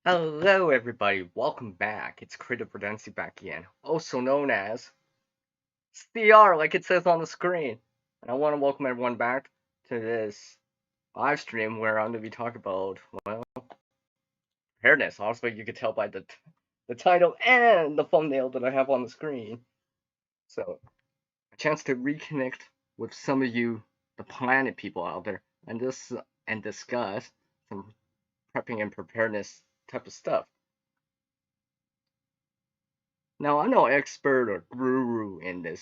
Hello, everybody. Welcome back. It's Redundancy back again, also known as CR, like it says on the screen. And I want to welcome everyone back to this live stream where I'm going to be talking about, well, preparedness. Also, you can tell by the title and the thumbnail that I have on the screen. So, a chance to reconnect with some of you, the planet people out there, and discuss some prepping and preparedness type of stuff. Now, I'm no expert or guru in this,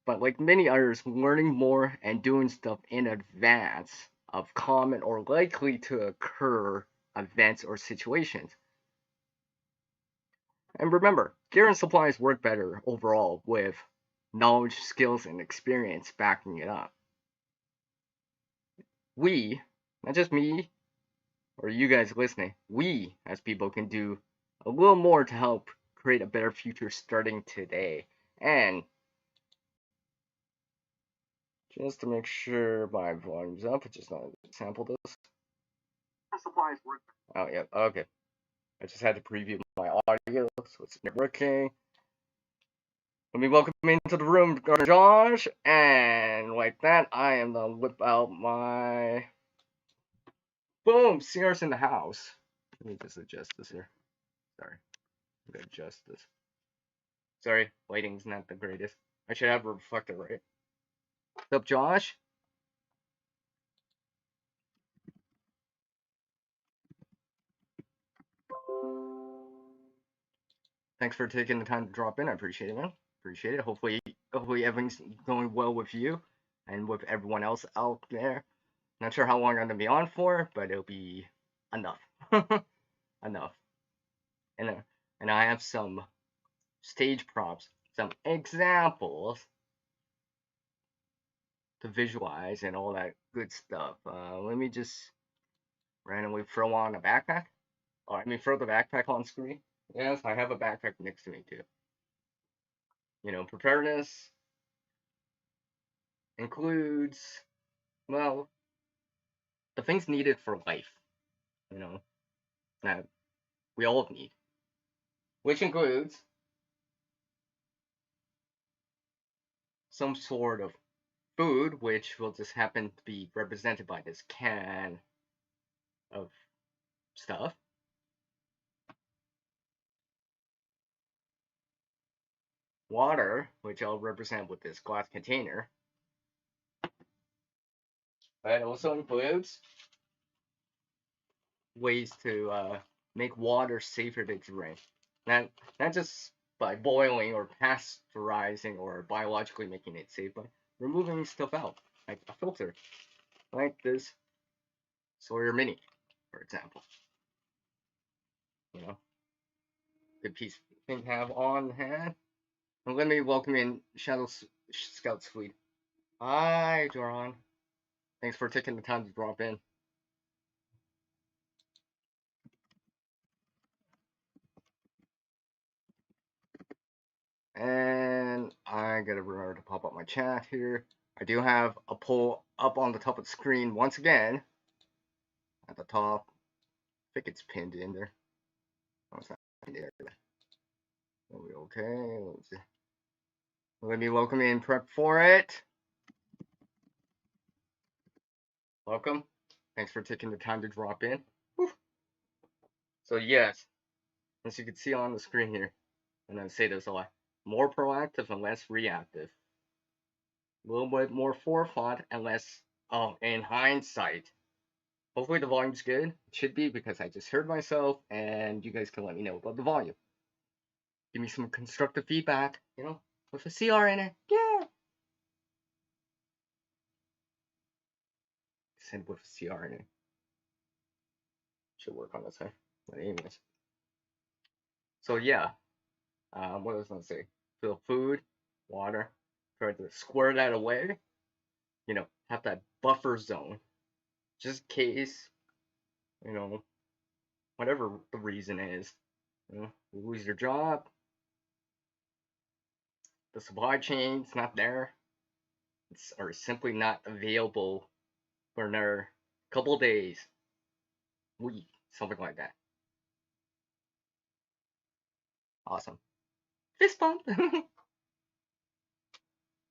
but like many others, learning more and doing stuff in advance of common or likely to occur events or situations. And remember, gear and supplies work better overall with knowledge, skills, and experience backing it up. We, not just me or you guys listening, we as people can do a little more to help create a better future starting today. And just to make sure my volume's up, just not sample this. Supplies work. Oh yeah, okay. I just had to preview my audio, so it's working. Let me welcome into the room, Dr. Josh, and like that, I am gonna whip out my boom. CR's in the house. Let me just adjust this here. Sorry, I'm gonna adjust this. Sorry, lighting's not the greatest. I should have a reflector, right? What's up, Josh? Thanks for taking the time to drop in. I appreciate it, man. Appreciate it. Hopefully everything's going well with you and with everyone else out there. Not sure how long I'm gonna be on for, but it'll be enough. Enough. And I have some stage props, some examples to visualize and all that good stuff. Let me just randomly throw on a backpack. Or I mean throw the backpack on screen. Yes, I have a backpack next to me too. You know, preparedness includes, well, the things needed for life, you know, that we all need, which includes some sort of food, which will just happen to be represented by this can of stuff. Water, which I'll represent with this glass container. But it also includes ways to make water safer to drink. Not just by boiling or pasteurizing or biologically making it safe, but removing stuff out, like a filter, like this Sawyer Mini, for example. You know, good piece thing to have on hand. And let me welcome in Shadow Scout's Fleet. Hi, Joran. Thanks for taking the time to drop in. And I gotta remember to pop up my chat here. I do have a poll up on the top of the screen once again. At the top. I think it's pinned in there. Oh, it's not pinned in there. Okay, let's see. Let me welcome in Prep for it. Welcome. Thanks for taking the time to drop in. Whew. So yes, as you can see on the screen here, and I say this a lot, more proactive and less reactive. A little bit more forethought and less, in hindsight. Hopefully the volume's good. It should be because I just heard myself and you guys can let me know about the volume. Give me some constructive feedback, you know, with a CR in it. Yeah. Send with a CR in it. Should work on this, huh? But anyways. So yeah. What was I gonna say? So food, water, try to square that away. You know, have that buffer zone. Just in case, you know, whatever the reason is. You know, you lose your job, the supply chain's not there, or simply not available for another couple days. week, something like that. Awesome. Fist bump.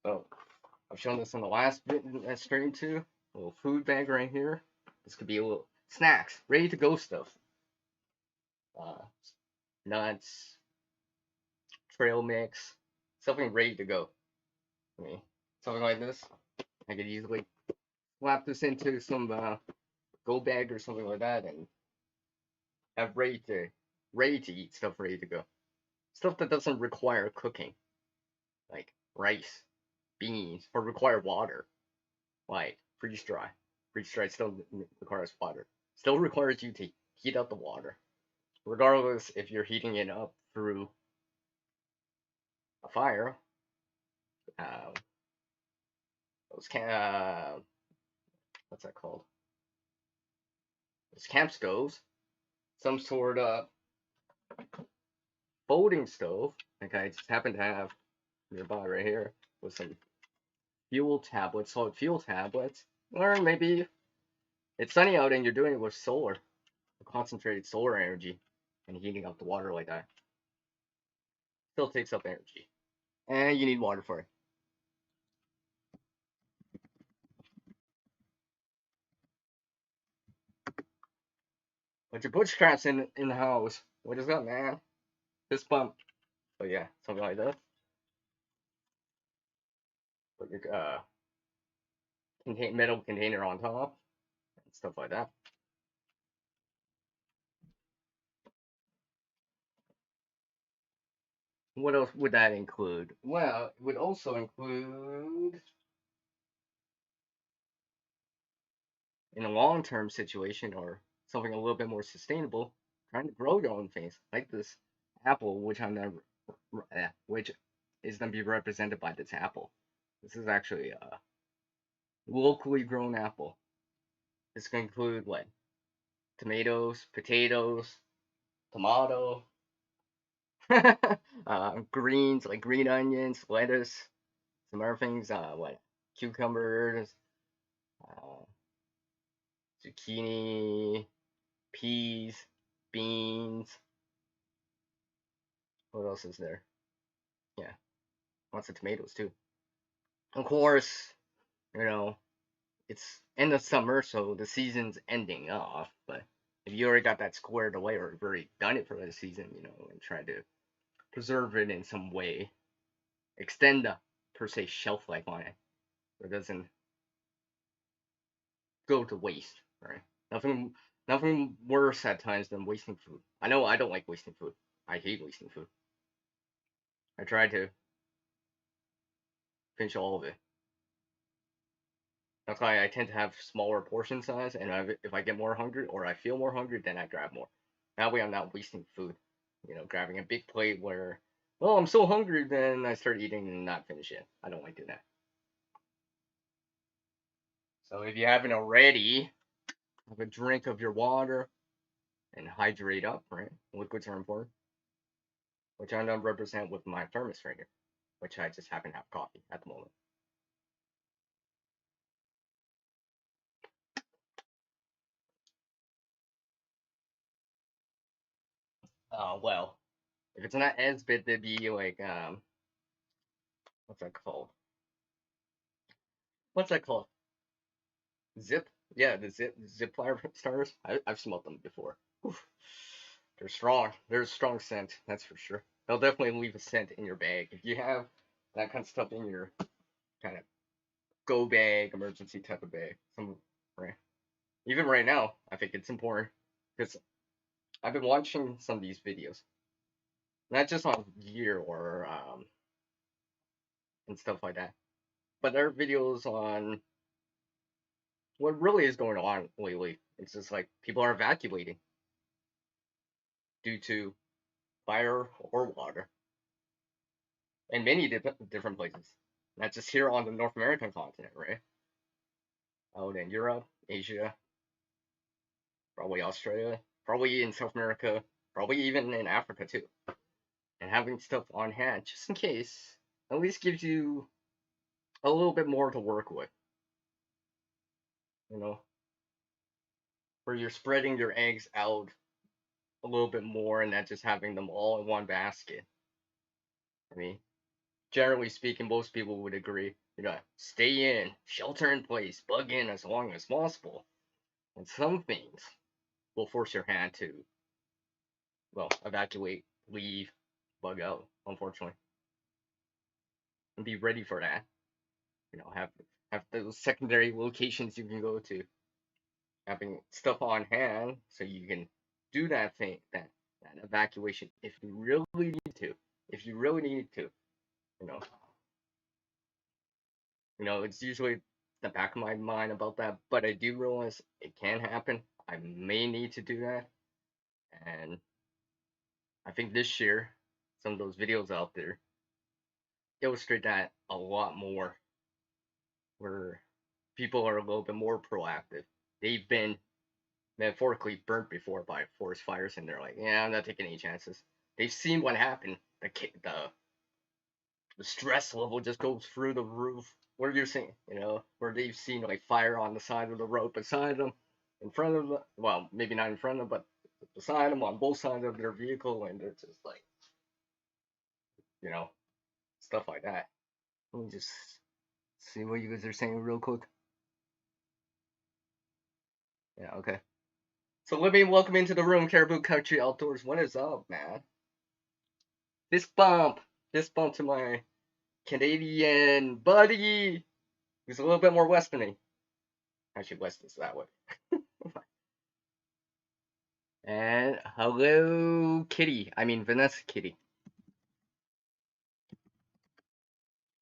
So I've shown this in the last stream too. A little food bag right here. This could be a little snacks, ready to go stuff. Uh, nuts, trail mix, something ready to go. I mean, something like this. I could easily slap this into some go bag or something like that and have ready to eat stuff ready to go. Stuff that doesn't require cooking, like rice, beans, or require water, like freeze dry. Freeze dry still requires water. Still requires you to heat up the water, regardless if you're heating it up through a fire. Uh, those what's that called? Those camp stoves. Some sort of folding stove, like I just happen to have nearby right here, with some fuel tablets, solid fuel tablets, or maybe it's sunny out and you're doing it with solar, concentrated solar energy, and heating up the water like that. Still takes up energy, and you need water for it. But your bushcraft's in the house. What is up, man? Fist bump. But yeah, something like that. Put your metal container on top and stuff like that. What else would that include? Well, it would also include, in a long-term situation or something a little bit more sustainable, trying to grow your own things, like this apple, which is going to be represented by this apple. This is actually a locally grown apple. This can include what? Tomatoes, potatoes, tomato, greens like green onions, lettuce, some other things. What? Cucumbers, uh, zucchini, peas, beans. What else is there? Yeah, lots of tomatoes too. Of course, you know, it's end of summer, so the season's ending off. But if you already got that squared away or you've already done it for the season, and try to preserve it in some way, extend the per se shelf life on it, so it doesn't go to waste, right? Nothing worse at times than wasting food. I know I don't like wasting food. I hate wasting food. I try to finish all of it. That's why I tend to have smaller portion size, and if I get more hungry or I feel more hungry, then I grab more. That way I'm not wasting food. Grabbing a big plate where, well, I'm so hungry, then I start eating and not finish it. I don't like doing that. So if you haven't already, have a drink of your water and hydrate up, right? Liquids are important, which I'm going to represent with my thermos right here, which I just happen to have coffee at the moment. Well, if it's not as big, it'd be like, what's that called? What's that called? Zip? Yeah, the zip fire starters. I've smelled them before. Oof. They're strong. They're a strong scent, that's for sure. They'll definitely leave a scent in your bag. If you have that kind of stuff in your kind of go bag, emergency type of bag, right? Even right now, I think it's important because I've been watching some of these videos, not just on gear or and stuff like that, but there are videos on what really is going on lately. It's just like people are evacuating due to fire or water in many different places, not just here on the North American continent, right? Out in Europe, Asia, probably Australia, probably in South America, probably even in Africa too. And having stuff on hand just in case at least gives you a little bit more to work with, you know. where you're spreading your eggs out a little bit more and not just having them all in one basket. I mean, generally speaking, most people would agree. You know, stay in, shelter in place, bug in as long as possible. And some things will force your hand to, well, evacuate, leave, bug out, unfortunately. And be ready for that. You know, have those secondary locations you can go to. Having stuff on hand so you can do that thing, that evacuation if you really need to. If you really need to, you know. It's usually the back of my mind about that, but I do realize it can happen. I may need to do that, and I think this year, some of those videos out there illustrate that a lot more, where people are a little bit more proactive. They've been metaphorically burnt before by forest fires, and they're like, "Yeah, I'm not taking any chances." They've seen what happened. The stress level just goes through the roof. What are you seeing? Where they've seen like fire on the side of the road beside them, in front of them. Well, maybe not in front of them, but beside them on both sides of their vehicle, and they're just like, you know, stuff like that. Let me just see what you guys are saying real quick. Yeah, okay. So let me welcome into the room, Caribou Country Outdoors. What is up, man? This bump to my Canadian buddy, who's a little bit more west than me. Actually, west is that way. And hello, Kitty. I mean, Vanessa Kitty.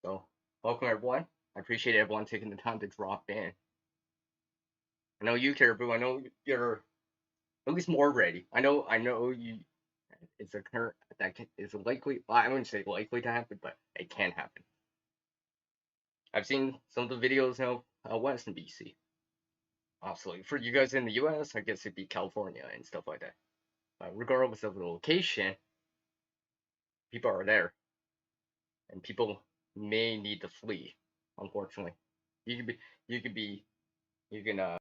So, welcome everyone. I appreciate everyone taking the time to drop in. I know you, Caribou. I know you're at least more ready. I know you. It's a current that is likely. Well, I wouldn't say likely to happen, but it can happen. I've seen some of the videos now west in BC. Obviously, for you guys in the U.S., I guess it'd be California and stuff like that. Regardless of the location, people are there, and people may need to flee. Unfortunately, you can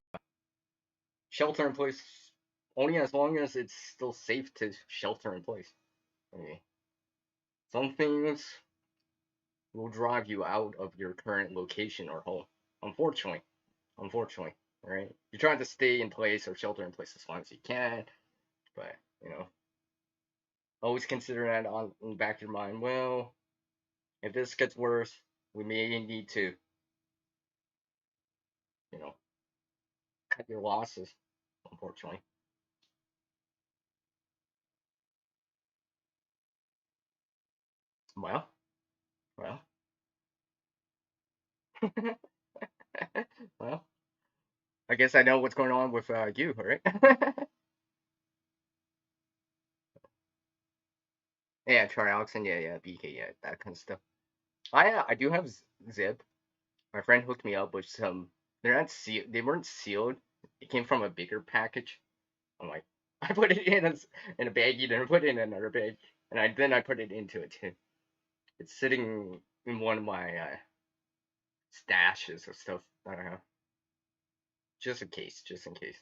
shelter in place only as long as it's still safe to shelter in place. I mean, some things will drive you out of your current location or home. Unfortunately, right? You're trying to stay in place or shelter in place as long as you can, but always consider that on in the back of your mind. Well, if this gets worse, we may need to, you know, cut your losses. Unfortunately. Well, well, well. I guess I know what's going on with you, right? Yeah, trioxin, yeah, BK, yeah, that kind of stuff. I do have Zip. My friend hooked me up with some. They're not sealed. They weren't sealed. It came from a bigger package. I'm like, I put it in a baggie, then I put it in another bag, and then I put it into it too. It's sitting in one of my stashes of stuff that I have, just in case, just in case.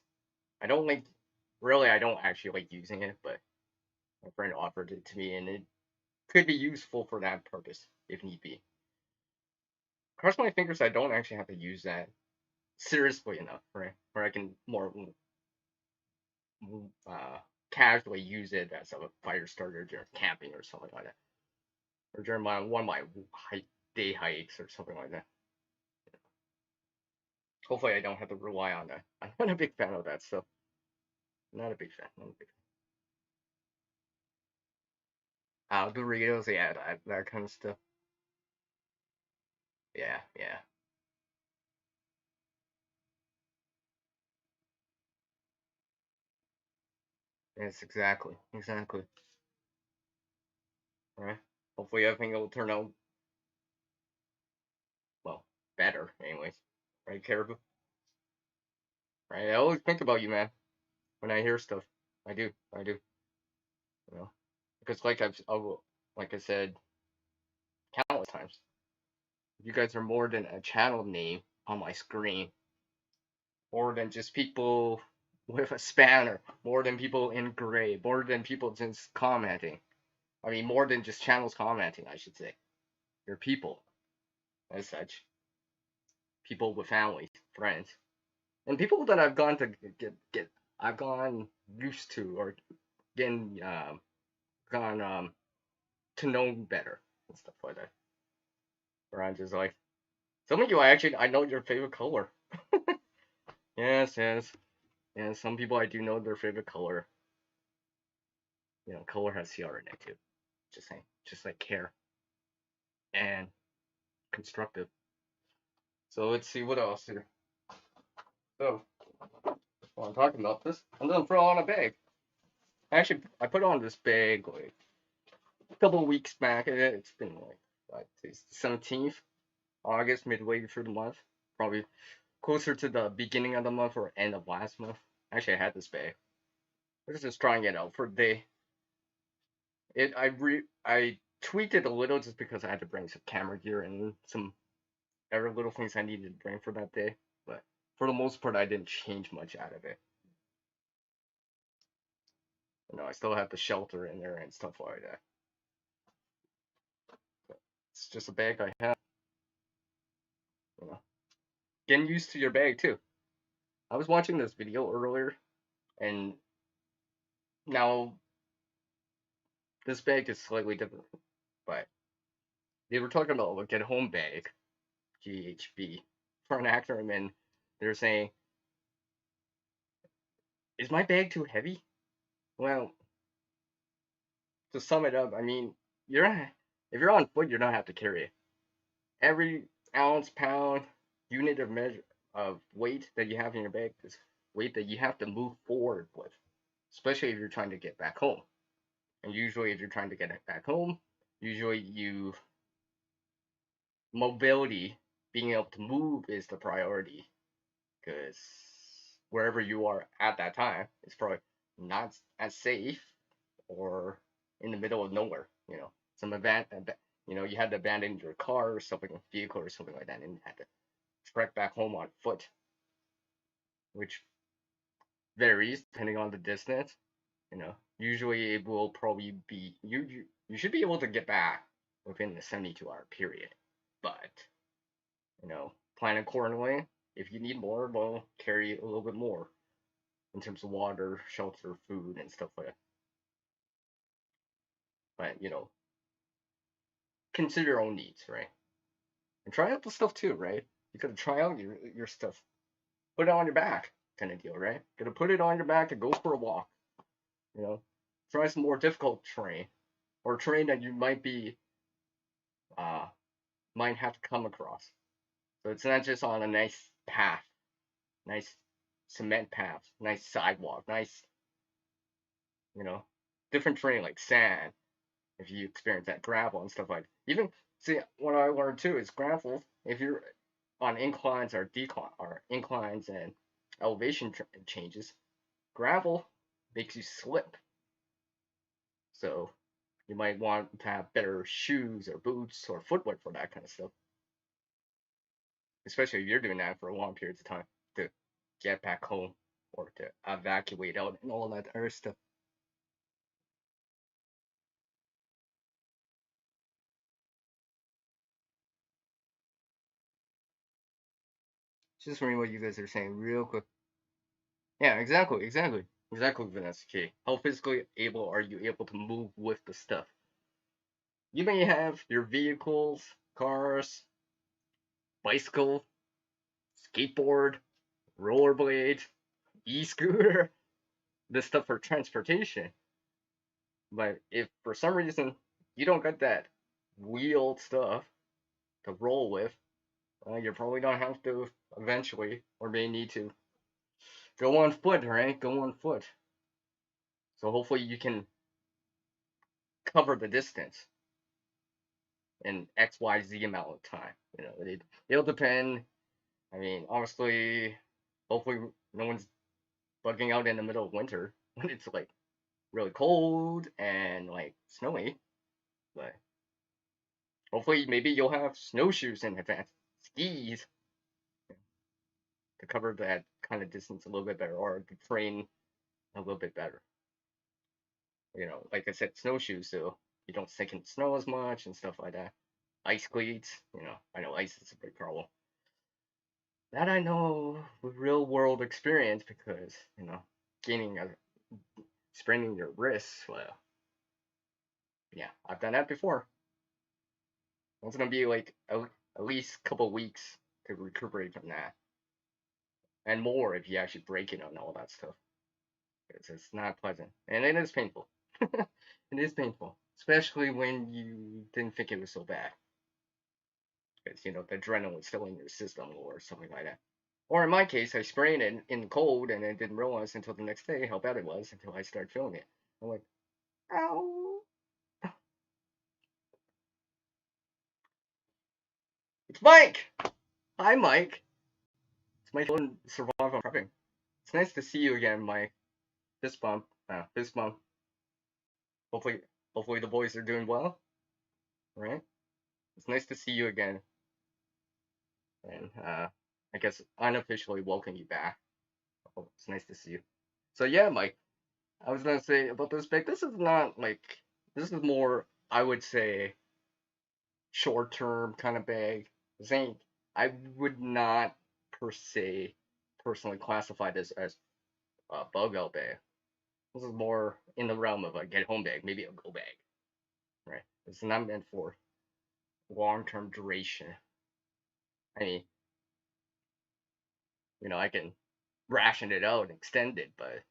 I don't like. Really, I don't actually like using it, but my friend offered it to me, and it could be useful for that purpose if need be. Cross my fingers I don't actually have to use that seriously enough, right? Where I can more uh, casually use it as a fire starter during camping or something like that, or during one of my day hikes or something like that. Hopefully, I don't have to rely on that. I'm not a big fan of that stuff. Not a big fan. Not a big fan. Doritos, yeah, that kind of stuff. Yeah, yeah. Yes, exactly. All right. Hopefully, everything will turn out well, better, anyways. Right, Caribou? Right? I always think about you, man, when I hear stuff. I do. You know, because like I said countless times, you guys are more than a channel name on my screen, more than just people. with a spanner, more than people in gray, more than people just commenting. I mean, more than just channels commenting, I should say. They're people, as such. People with families, friends, and people that I've gone to I've gone used to or getting gone to know better and stuff like that. Where I'm just like, some of you I know your favorite color. Yes, yes. And some people I do know their favorite color. You know, color has CR in it too. Just saying. Just like care and constructive. So let's see what else here. So while I'm talking about this, I'm gonna throw on a bag. Actually, I put on this bag like a couple of weeks back. It's been like what, it's the 17th August, midway through the month. Probably closer to the beginning of the month or end of last month. Actually, I had this bag. I was just trying it out for a day. I tweaked it a little just because I had to bring some camera gear and some other little things I needed to bring for that day. But for the most part, I didn't change much out of it. You know, I still have the shelter in there and stuff like that. But it's just a bag I have. You know, getting used to your bag too. I was watching this video earlier, and now this bag is slightly different, but they were talking about like get home bag, GHB, for an acronym, and they're saying, is my bag too heavy? Well, to sum it up, I mean, if you're on foot, you don't have to carry it. Every ounce, pound, unit of measure of weight that you have in your bag is weight that you have to move forward with, especially if you're trying to get back home. And usually, if you're trying to get back home, usually mobility, being able to move is the priority, because wherever you are at that time, it's probably not as safe or in the middle of nowhere. You know, you know, you had to abandon your car or something, vehicle or something like that, and had to trek back home on foot, which varies depending on the distance. You know, usually it will probably be you should be able to get back within the 72-hour period, but you know, plan accordingly. If you need more, well, carry a little bit more in terms of water, shelter, food, and stuff like that. But you know, consider your own needs, right? And try out the stuff too, right? You gotta try out your stuff. Put it on your back, kind of deal, right? Gotta put it on your back and go for a walk. You know, try some more difficult terrain or terrain that you uh might have to come across. So it's not just on a nice path, nice cement path, nice sidewalk, nice, you know, different terrain like sand. If you experience that gravel and stuff like that. Even see what I learned too is gravel. If you're on inclines or inclines and elevation changes, gravel makes you slip. So you might want to have better shoes or boots or footwear for that kind of stuff. Especially if you're doing that for long periods of time to get back home or to evacuate out and all that other stuff. Just reading what you guys are saying real quick. Yeah, exactly, Vanessa K. How physically able are you able to move with the stuff? You may have your vehicles, cars, bicycle, skateboard, rollerblade, e-scooter, this stuff for transportation. But if for some reason you don't got that wheeled stuff to roll with, you're probably gonna have to eventually, or may need to, go on foot, right? Go on foot. So hopefully you can cover the distance in XYZ amount of time. You know, it'll depend. I mean, honestly, hopefully no one's bugging out in the middle of winter when it's like really cold and like snowy. But hopefully maybe you'll have snowshoes in advance, skis to kind of distance a little bit better, or the terrain a little bit better. You know, like I said, snowshoes, so you don't sink in snow as much and stuff like that. Ice cleats, you know, I know ice is a big problem. That I know with real world experience because, you know, spraining your wrists, well, yeah, I've done that before. It's gonna be like at least a couple weeks to recuperate from that, and more if you actually break it and all that stuff. It's not pleasant, and it is painful. It is painful, especially when you didn't think it was so bad, because you know the adrenaline's still in your system or something like that. Or in my case, I sprained it in the cold and I didn't realize until the next day how bad it was until I started feeling it. I'm like, ow. It's Mike! Hi, Mike. It's Mike from Survival Prepping. It's nice to see you again, Mike. Fist bump. Fist bump. Hopefully the boys are doing well. Right? It's nice to see you again. And I guess unofficially welcome you back. Oh, it's nice to see you. So yeah, Mike. I was gonna say about this bag. This is not like this is more, I would say, short term kind of bag. This ain't. I would not per se personally classify this as a bug out bag. This is more in the realm of a get home bag, maybe a go bag. Right? It's not meant for long term duration. I mean, you know, I can ration it out and extend it, but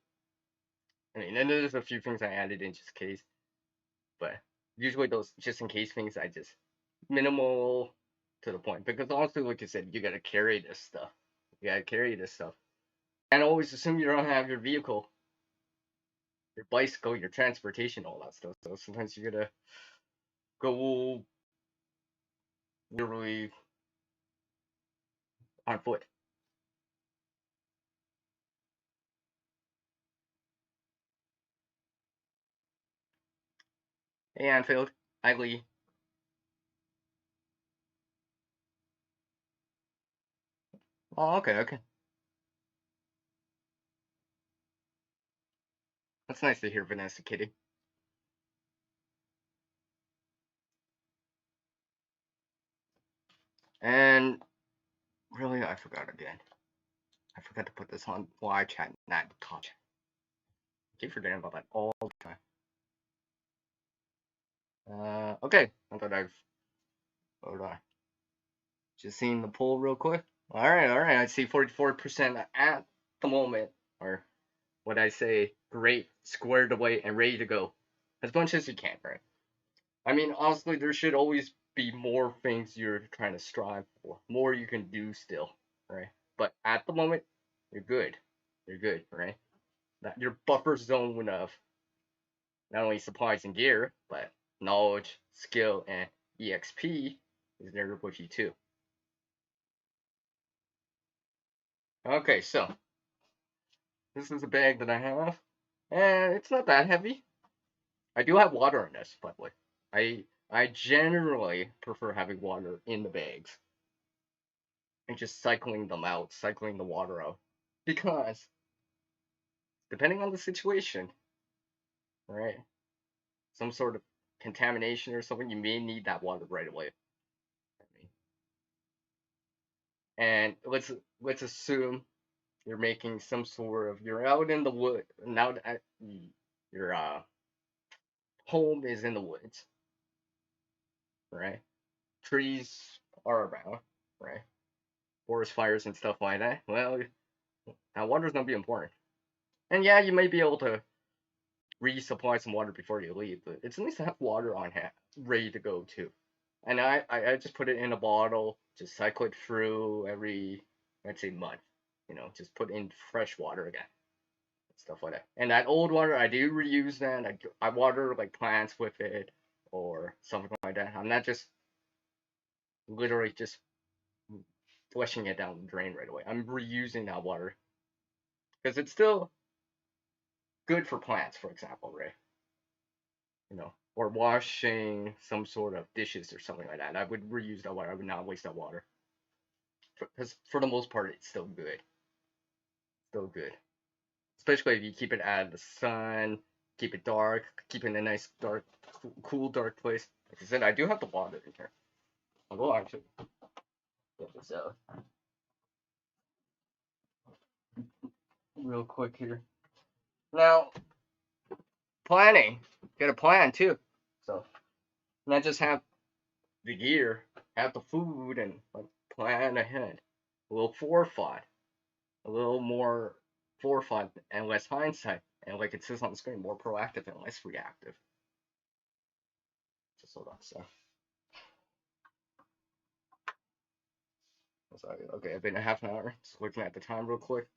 I mean, and there's a few things I added in just case, but usually those just in case things I just minimal to the point, because honestly, like you said, you gotta carry this stuff. You gotta carry this stuff, and always assume you don't have your vehicle, your bicycle, your transportation, all that stuff. So sometimes you gotta go literally on foot. Hey, Anfield. Hi, Lee. Oh, okay, okay. That's nice to hear, Vanessa Kitty. And really, I forgot again. I forgot to put this on live chat, not top chat. I keep forgetting about that all the time. Okay. I thought I've. Hold on. Just seeing the poll real quick. All right, all right. I see 44% at the moment, or what I say, great, squared away and ready to go, as much as you can, right? I mean, honestly, there should always be more things you're trying to strive for, more you can do still, right? But at the moment, you're good. You're good, right? That your buffer zone of not only supplies and gear, but knowledge, skill, and EXP is there with you too. Okay, so this is a bag that I have, and it's not that heavy. I do have water in this, by the way. I generally prefer having water in the bags and just cycling them out, cycling the water out, because depending on the situation, right, some sort of contamination or something, you may need that water right away. And let's assume you're making some sort of you're out in the wood now. Your home is in the woods, right? Trees are around, right? Forest fires and stuff like that. Well, now water's gonna be important. And yeah, you may be able to resupply some water before you leave, but it's nice to have water on hand, ready to go too. And I just put it in a bottle, just cycle it through every, let's say, month. You know, just put in fresh water again, stuff like that. And that old water, I do reuse that. I water like plants with it or something like that. I'm not just literally just flushing it down the drain right away. I'm reusing that water because it's still good for plants, for example, right? You know, or washing some sort of dishes or something like that. I would reuse that water. I would not waste that water because for the most part, it's still good. Still good. Especially if you keep it out of the sun, keep it dark, keep it in a nice dark, cool dark place. Like I said, I do have the water in here. I will actually get this out real quick here. Now, planning. Got a plan too. So, not just have the gear, have the food, and like plan ahead. A little forethought. A little more forethought and less hindsight. And like it says on the screen, more proactive and less reactive. Just so that's sorry. Okay, I've been a half an hour. Just looking at the time real quick.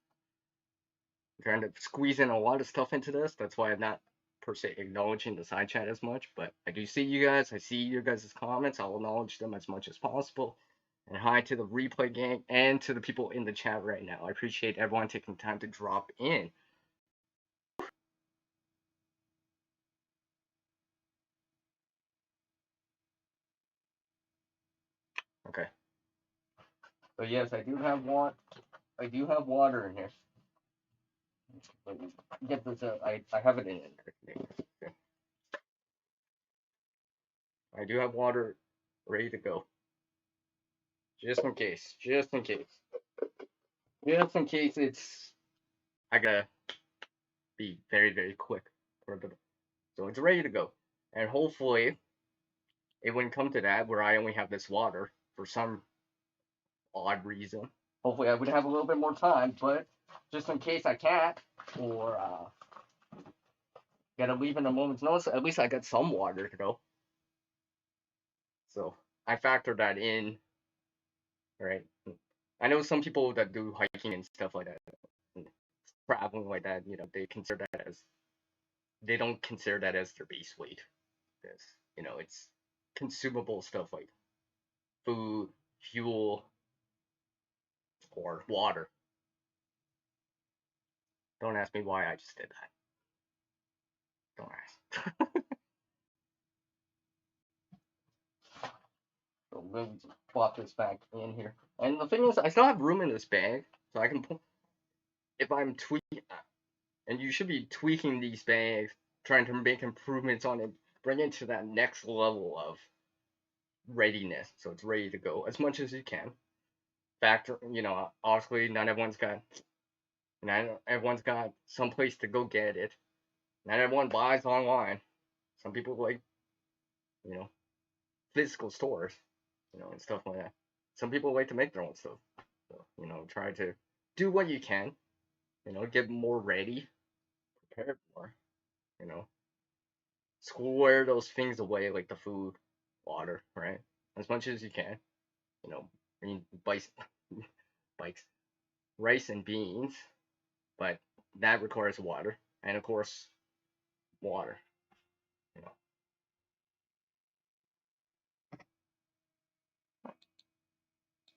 I'm trying to squeeze in a lot of stuff into this. That's why I'm not per se acknowledging the side chat as much. But I do see you guys. I see your guys' comments. I'll acknowledge them as much as possible. And hi to the replay gang and to the people in the chat right now. I appreciate everyone taking time to drop in. Okay. But yes, I do have water in here. Get this out. I have it in there. Okay. I do have water ready to go. Just in case. Just in case. Just in case it's I gotta be very, very quick. So it's ready to go. And hopefully it wouldn't come to that where I only have this water for some odd reason. Hopefully I would have a little bit more time, but just in case I can't, or gotta leave in a moment's notice, at least I got some water to go. So I factor that in, right? I know some people that do hiking and stuff like that, and traveling like that, you know, they don't consider that as their base weight. Because, you know, it's consumable stuff like food, fuel, or water. Don't ask me why I just did that. Don't ask. So let me just plop this back in here. And the thing is, I still have room in this bag, so I can pull. If I'm tweaking, and you should be tweaking these bags, trying to make improvements on it, bring it to that next level of readiness, so it's ready to go as much as you can. Factor, you know, obviously not everyone's got some place to go get it. Not everyone buys online. Some people like, you know, physical stores, you know, and stuff like that. Some people like to make their own stuff. So, you know, try to do what you can, you know, get more ready, prepare more, you know, square those things away like the food, water, right? As much as you can, you know, I mean, bikes, rice and beans, but that requires water, and of course, water, you know.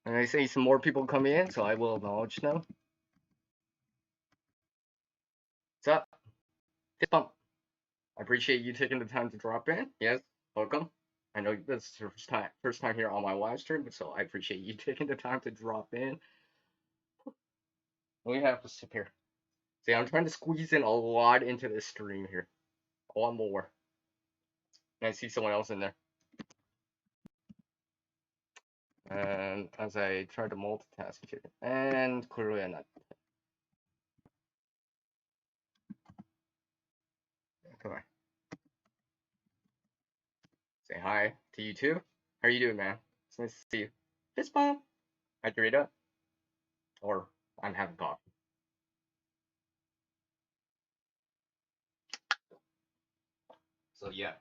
And I see some more people coming in, so I will acknowledge them. What's up? Fist bump. I appreciate you taking the time to drop in. Yes, welcome. I know this is your first time here on my live stream, so I appreciate you taking the time to drop in. We have to sit here. See, I'm trying to squeeze in a lot into this stream here. A lot more. And I see someone else in there. And as I try to multitask here, and clearly I'm not. Come on. Say hi to you too. How are you doing, man? It's nice to see you. Fist bump. Hi, Dorita. Or I'm having coffee. So yeah,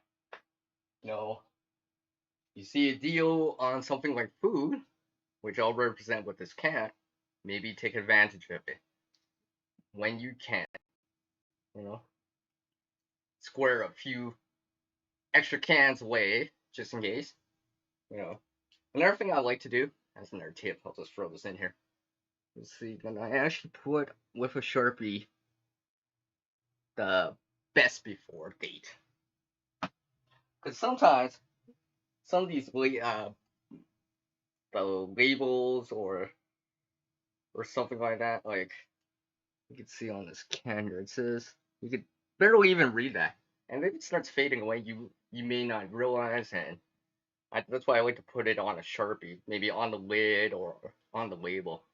you see a deal on something like food, which I'll represent with this can, maybe take advantage of it when you can. You know, square a few extra cans away just in case. You know, another thing I like to do as another tip, I'll just throw this in here. Let's see, then I actually put with a Sharpie the best before date. Because sometimes some of these the labels or something like that, like You can see on this can here, it says, you could barely even read that. And if it starts fading away, you may not realize, and that's why I like to put it on a Sharpie, maybe on the lid or on the label.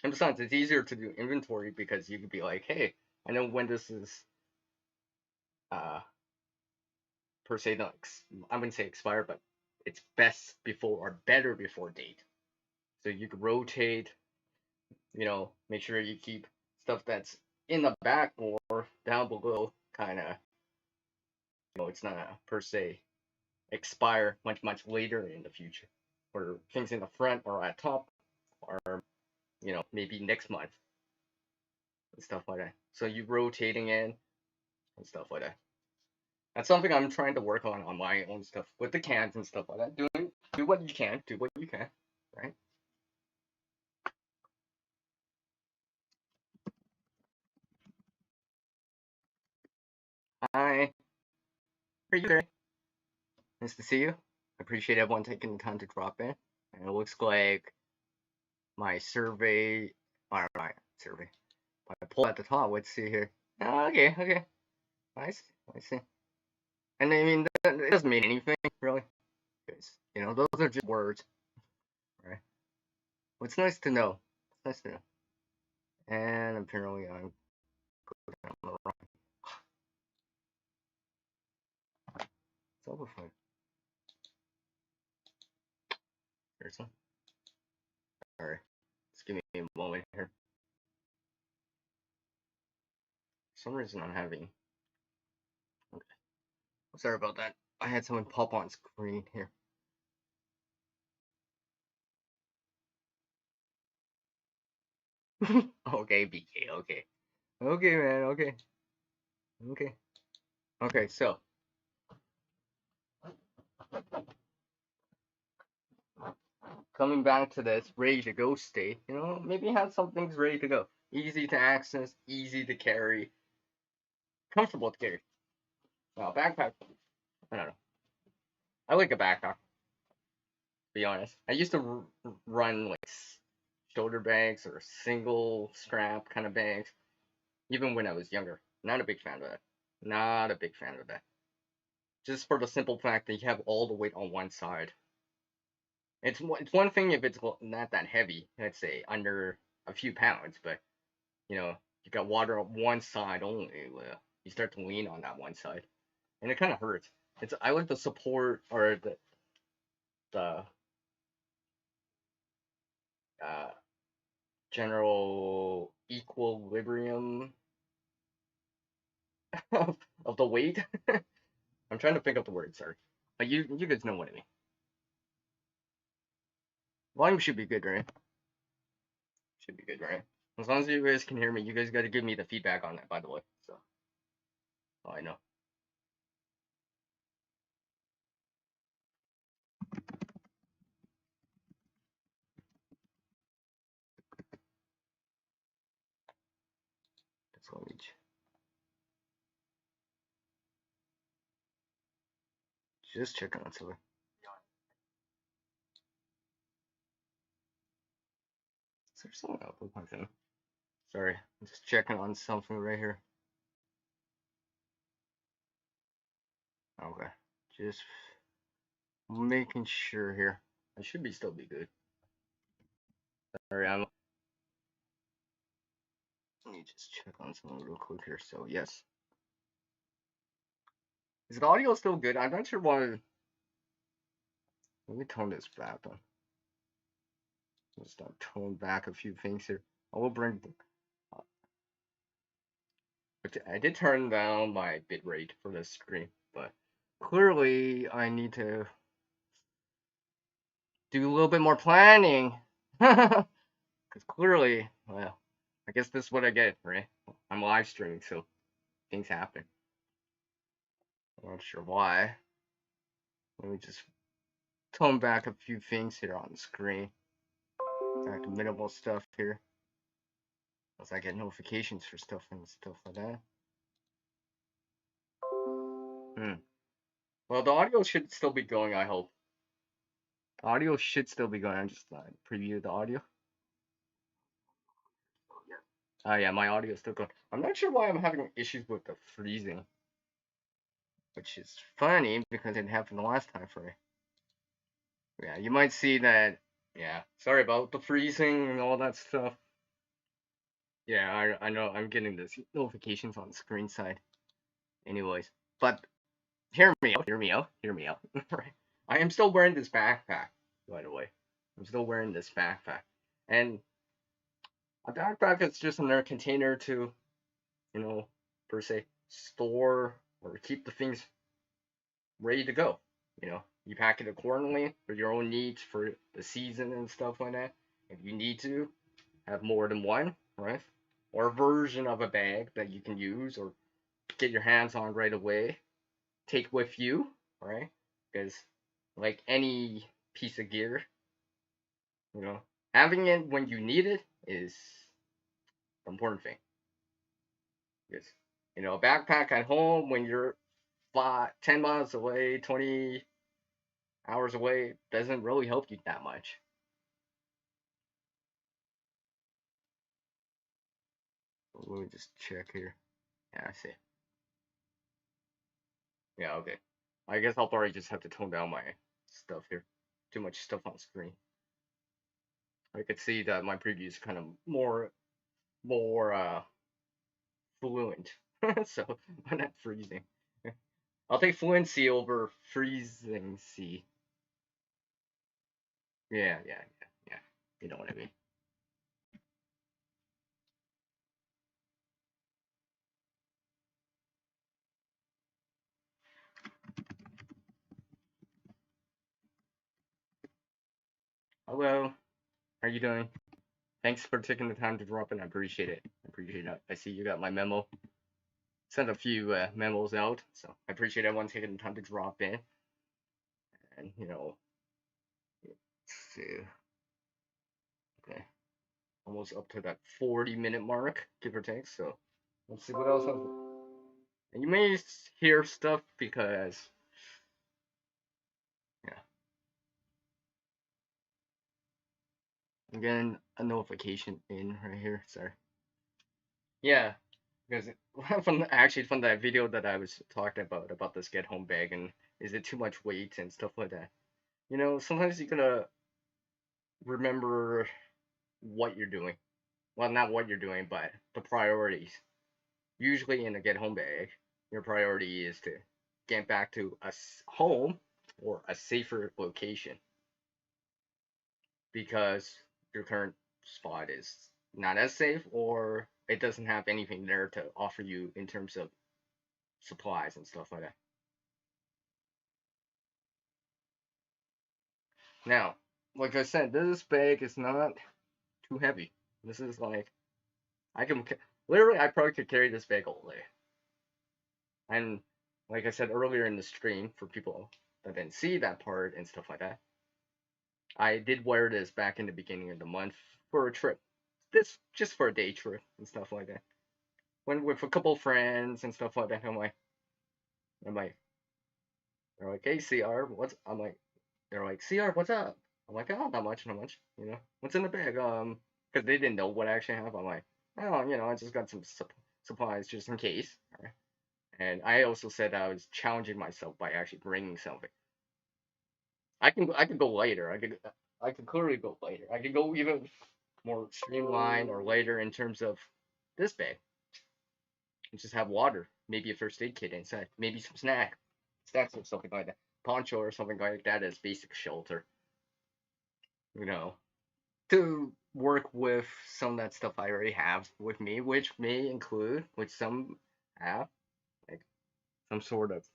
And besides, it's easier to do inventory because you could be like, hey, I know when this is, per se, not, I wouldn't say expired, but it's best before or better before date. So you could rotate, make sure you keep stuff that's in the back or down below, kind of, it's not per se expire much later in the future, or things in the front or at top, or maybe next month and stuff like that. So you rotating in and stuff like that. That's something I'm trying to work on my own stuff with the cans and stuff like that. Do what you can, right? Hi, are you there? Nice to see you. I appreciate everyone taking the time to drop in. And it looks like my survey, or my survey, my poll at the top. Let's see here. Oh, okay. Nice, I see. And I mean, it doesn't mean anything, really. Because, those are just words, right? Well, it's nice to know. It's nice to know. And apparently I'm going down the wrong. It's over for me. Seriously? Alright. Just give me a moment here. For some reason I'm having... Okay. Sorry about that. I had someone pop on screen here. Okay, BK, okay. Okay, man, okay. Okay, so. Coming back to this ready to go state, maybe have some things ready to go. Easy to access, easy to carry, comfortable to carry. Now, backpack, I don't know. I like a backpack, to be honest. I used to run like shoulder bags or single strap kind of bags, even when I was younger. Not a big fan of that. Not a big fan of that. Just for the simple fact that you have all the weight on one side. It's one thing if it's not that heavy, let's say under a few pounds, but you got water on one side only. You start to lean on that one side, and it kind of hurts. I like the support or the general equilibrium of the weight. I'm trying to pick up the word, sorry, but you guys know what I mean. Volume should be good, right? Should be good, right? As long as you guys can hear me, you guys got to give me the feedback on that, by the way. So, I know. That's what we. Just checking on something. Is there something else with my phone? Sorry, I'm just checking on something right here. Okay, just making sure here. I should still be good. Sorry, let me just check on something real quick here. So yes, is the audio still good? I'm not sure why. Let me tone this back on. Let's start tone back a few things here. I will bring. I did turn down my bitrate for this screen, but clearly I need to do a little bit more planning. Because clearly, well, I guess this is what I get, right? I'm live streaming, so things happen. I'm not sure why. Let me just tone back a few things here on the screen. Back to minimal stuff here. As I get notifications for stuff and stuff like that. Well, the audio should still be going, I hope. The audio should still be going. I'm just preview the audio. Oh yeah, my audio is still good. I'm not sure why I'm having issues with the freezing, which is funny because it happened last time for me. Yeah, you might see that. Yeah, sorry about the freezing and all that stuff. Yeah, I know I'm getting this notifications on the screen side. Anyways, but hear me out, hear me out. Right. I am still wearing this backpack, by the way. I'm still wearing this backpack. And a backpack is just another container to, you know, per se, store or keep the things ready to go. You pack it accordingly for your own needs for the season and stuff like that. If you need to have more than one, right? Or a version of a bag that you can use or get your hands on right away, take with you, right? Because like any piece of gear, you know, having it when you need it is the important thing. Because a backpack at home when you're 10 miles away, 20 hours away doesn't really help you that much. Let me just check here. Yeah, I see. Yeah, okay. I guess I'll probably just have to tone down my stuff here. Too much stuff on screen. I could see that my preview is kind of more fluent. So I'm not freezing. I'll take fluency over freezing. See. Yeah. You know what I mean. Hello. How are you doing? Thanks for taking the time to drop in. I appreciate it. I appreciate it. I see you got my memo. Sent a few memos out, so I appreciate everyone taking the time to drop in. And let's see. Okay, almost up to that 40-minute mark, give or take. So let's see what else. And you may hear stuff because yeah, I'm getting a notification in right here. Sorry. Yeah, because from that video that I was talking about this get home bag and is it too much weight and stuff like that. Sometimes you gotta remember what you're doing. Well, not what you're doing, but the priorities. Usually in a get home bag, your priority is to get back to a home or a safer location because your current spot is not as safe or it doesn't have anything there to offer you in terms of supplies and stuff like that. Now, like I said, this bag is not too heavy. This is like I can literally I probably could carry this bag all day. And like I said earlier in the stream, for people that didn't see that part and stuff like that, I did wear this back in the beginning of the month for a trip. This just for a day trip and stuff like that. Went with a couple friends and stuff like that. I'm like, they're like, hey CR, what's? I'm like, they're like, CR, what's up? I'm like, oh, not much, not much. What's in the bag? Because they didn't know what I actually have. I'm like, oh, I just got some supplies just in case. Right? And I also said I was challenging myself by actually bringing something. I could go later. I could clearly go later. I could go even more streamlined or later in terms of this bag. And just have water, maybe a first aid kit inside, maybe some snacks or something like that, poncho or something like that as basic shelter. You know, to work with some of that stuff I already have with me, which may include, which some have, like some sort of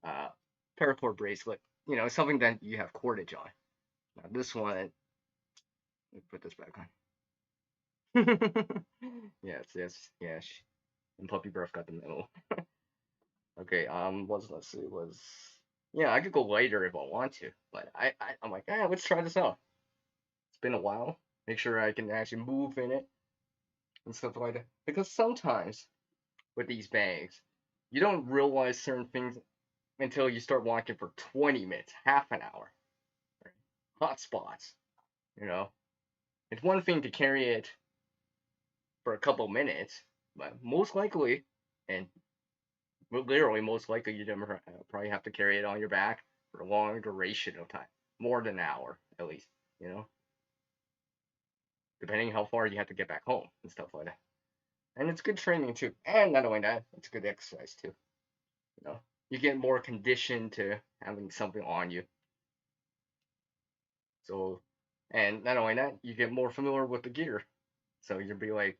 uh, paracord bracelet. Something that you have cordage on. Now this one, let me put this back on. Yes. And Puppy Breath got the memo. Okay, let's see, yeah, I could go lighter if I want to, but I'm like, let's try this out. It's been a while. Make sure I can actually move in it and stuff like that. Because sometimes with these bags, you don't realize certain things until you start walking for 20 minutes, half an hour. Right? Hot spots, you know. It's one thing to carry it for a couple minutes, but most likely, and literally most likely, you probably have to carry it on your back for a long duration of time, more than an hour at least, you know, depending how far you have to get back home and stuff like that. And it's good training too, and not only that, it's good exercise too. You know, you get more conditioned to having something on you. So, and not only that, you get more familiar with the gear. So you'll be like,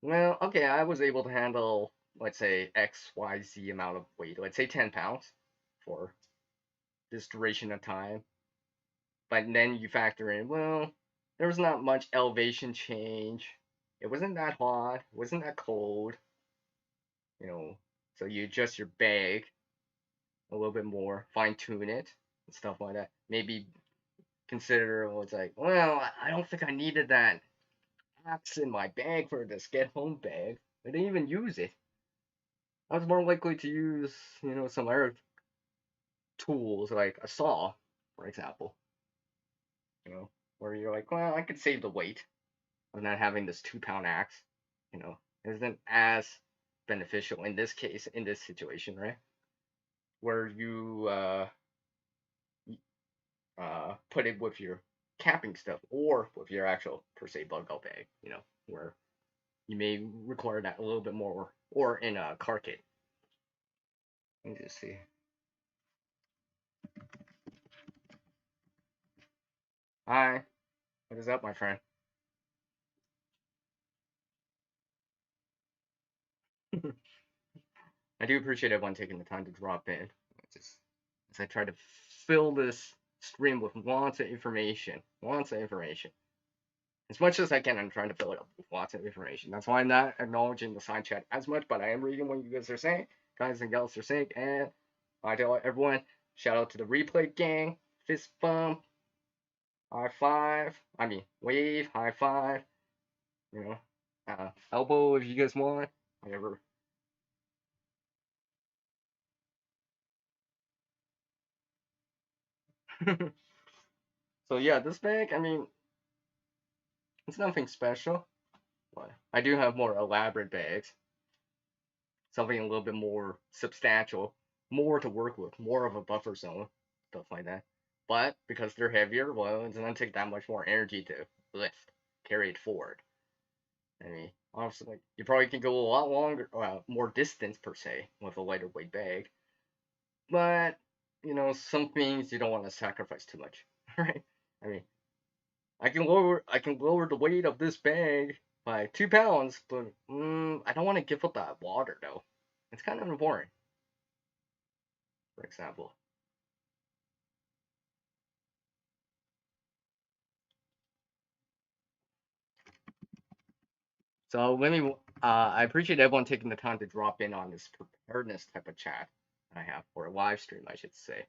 well, okay, I was able to handle, let's say, X, Y, Z amount of weight, let's say 10 pounds for this duration of time. But then you factor in, well, there was not much elevation change. It wasn't that hot, it wasn't that cold, you know. So you adjust your bag a little bit more, fine tune it, and stuff like that. Maybe consider, well, it's like, well, I don't think I needed that axe in my bag for this get home bag. I didn't even use it. I was more likely to use, some other tools like a saw, for example. Where you're like, well, I could save the weight of not having this 2 pound axe. Isn't as beneficial in this case, in this situation, right? Where you put it with your camping stuff or with your actual per se bug out bag, where you may require that a little bit more, or in a car kit. Let me just see. Hi, what is up, my friend? I do appreciate everyone taking the time to drop in. Just as I try to fill this stream with lots of information, As much as I can, I'm trying to fill it up with lots of information. That's why I'm not acknowledging the side chat as much, but I am reading what you guys are saying, guys and gals are saying, and I tell everyone, shout out to the replay gang, fist bump, high five, wave, high five, elbow if you guys want, whatever. So yeah, this bag, it's nothing special, but I do have more elaborate bags, something a little bit more substantial, more to work with, more of a buffer zone, stuff like that. But because they're heavier, well, it's gonna take that much more energy to lift, carry it forward. Honestly, like, you probably can go a lot longer, more distance per se, with a lighter weight bag. But some things you don't want to sacrifice too much, right? I mean, I can lower the weight of this bag by 2 pounds, but I don't want to give up that water though. It's kind of important, for example. So let me. I appreciate everyone taking the time to drop in on this preparedness type of chat I have, or a live stream, I should say.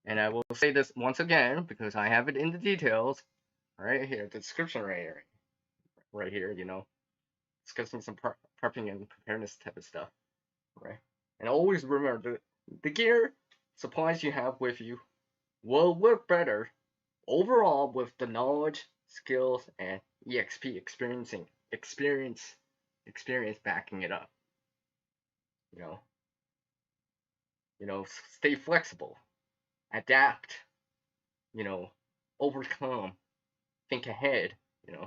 And I will say this once again because I have it in the details, right here, the description right here. Discussing some prepping and preparedness type of stuff, right? And always remember the gear supplies you have with you will work better overall with the knowledge, skills, and EXP experience backing it up. Stay flexible, adapt, overcome, think ahead, and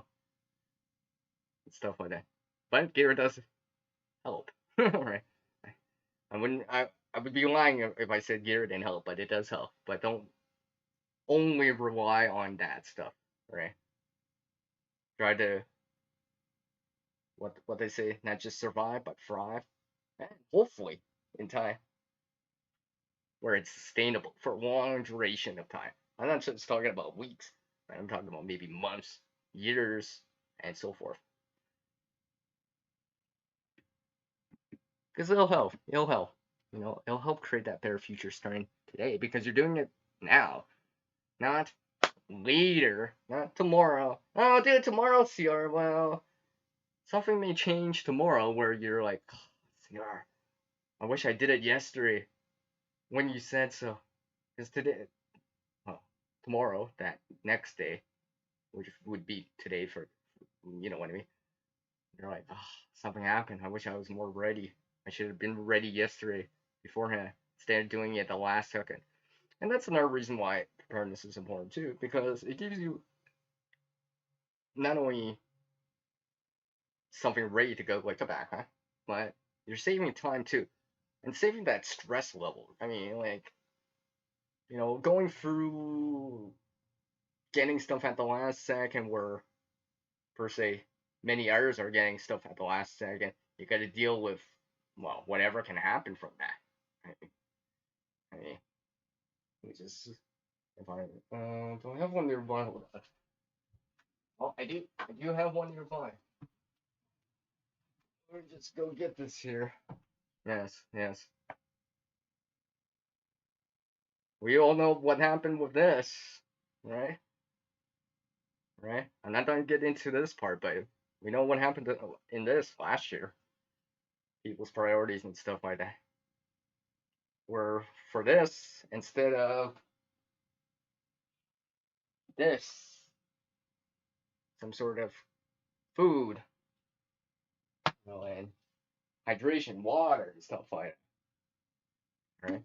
stuff like that. But gear does help, right? I would be lying if I said gear didn't help, but it does help. But don't only rely on that stuff, right? Try to what they say, not just survive but thrive, and hopefully in time where it's sustainable for a long duration of time. I'm not just talking about weeks, right? I'm talking about maybe months, years, and so forth. Because it'll help. It'll help. It'll help create that better future starting today because you're doing it now, not later, not tomorrow. Oh, I'll do it tomorrow, CR. Well, something may change tomorrow where you're like, oh, CR, I wish I did it yesterday when you said so. Because today, well, tomorrow, that next day, which would be today for You know what I mean? You're like, oh, something happened. I wish I was more ready. I should have been ready yesterday beforehand instead of doing it at the last second. And that's another reason why preparedness is important too, because it gives you not only something ready to go like a backpack, but you're saving time too. And saving that stress level. I mean, like, going through getting stuff at the last second where, per se, many others are getting stuff at the last second. You got to deal with, well, whatever can happen from that. I mean, let me just, if I, do I have one nearby? Oh, I do. I do have one nearby. Let me just go get this here. Yes, yes. We all know what happened with this, right? Right? I'm not going to get into this part, but we know what happened in this last year. People's priorities and stuff like that. Where for this, instead of this, some sort of food, and hydration, water, and stuff like that, right?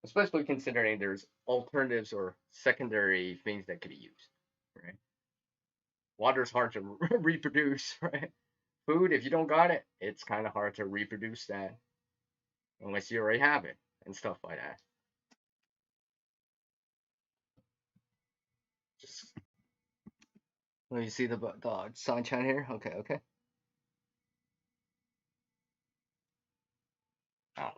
Especially considering there's alternatives or secondary things that could be used, right? Water's hard to reproduce, right? Food, if you don't got it, it's kind of hard to reproduce that unless you already have it and stuff like that. Just let me see the sunshine here. Okay, okay. Oh,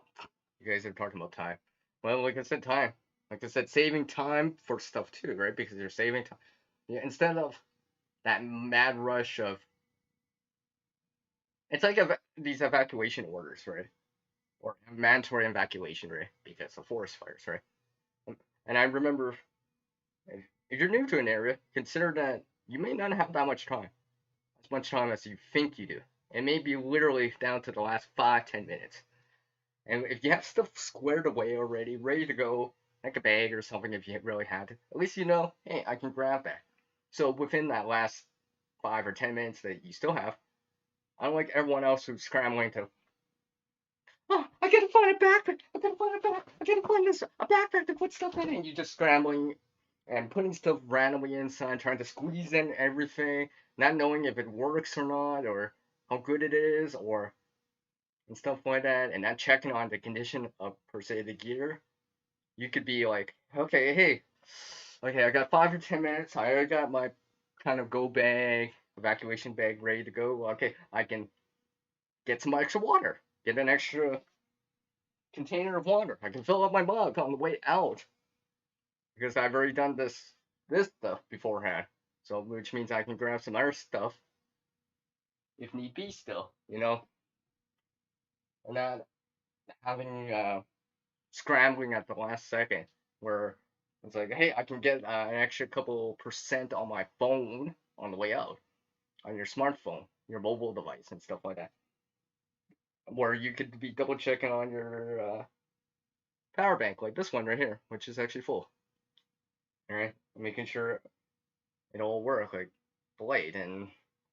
you guys are talking about time. Well, like I said, time. Like I said, saving time for stuff too, right? Because you're saving time. Yeah, instead of that mad rush of, it's like these evacuation orders, right? Or mandatory evacuation, right? Because of forest fires, right? And I remember, if you're new to an area, consider that you may not have that much time, as much time as you think you do. It may be literally down to the last 5-10 minutes. And if you have stuff squared away already, ready to go, like a bag or something, if you really had to, at least you know, hey, I can grab that. So within that last 5 or 10 minutes that you still have, unlike everyone else who's scrambling to, oh, I gotta find a backpack, I gotta find a backpack, I gotta find a backpack to put stuff in, and you're just scrambling and putting stuff randomly inside, trying to squeeze in everything, not knowing if it works or not, or how good it is, or and stuff like that, and not checking on the condition of per se the gear. You could be like, okay, hey, okay, I got 5 or 10 minutes. I already got my kind of go bag, evacuation bag ready to go. Okay, I can get some extra water, get an extra container of water. I can fill up my mug on the way out because I've already done this stuff beforehand. So which means I can grab some other stuff if need be still, and not having scrambling at the last second where it's like, hey, I can get an extra couple percent on my phone on the way out, on your smartphone, your mobile device, and stuff like that. Where you could be double checking on your power bank, like this one right here, which is actually full. All right, making sure it'll work, like the light and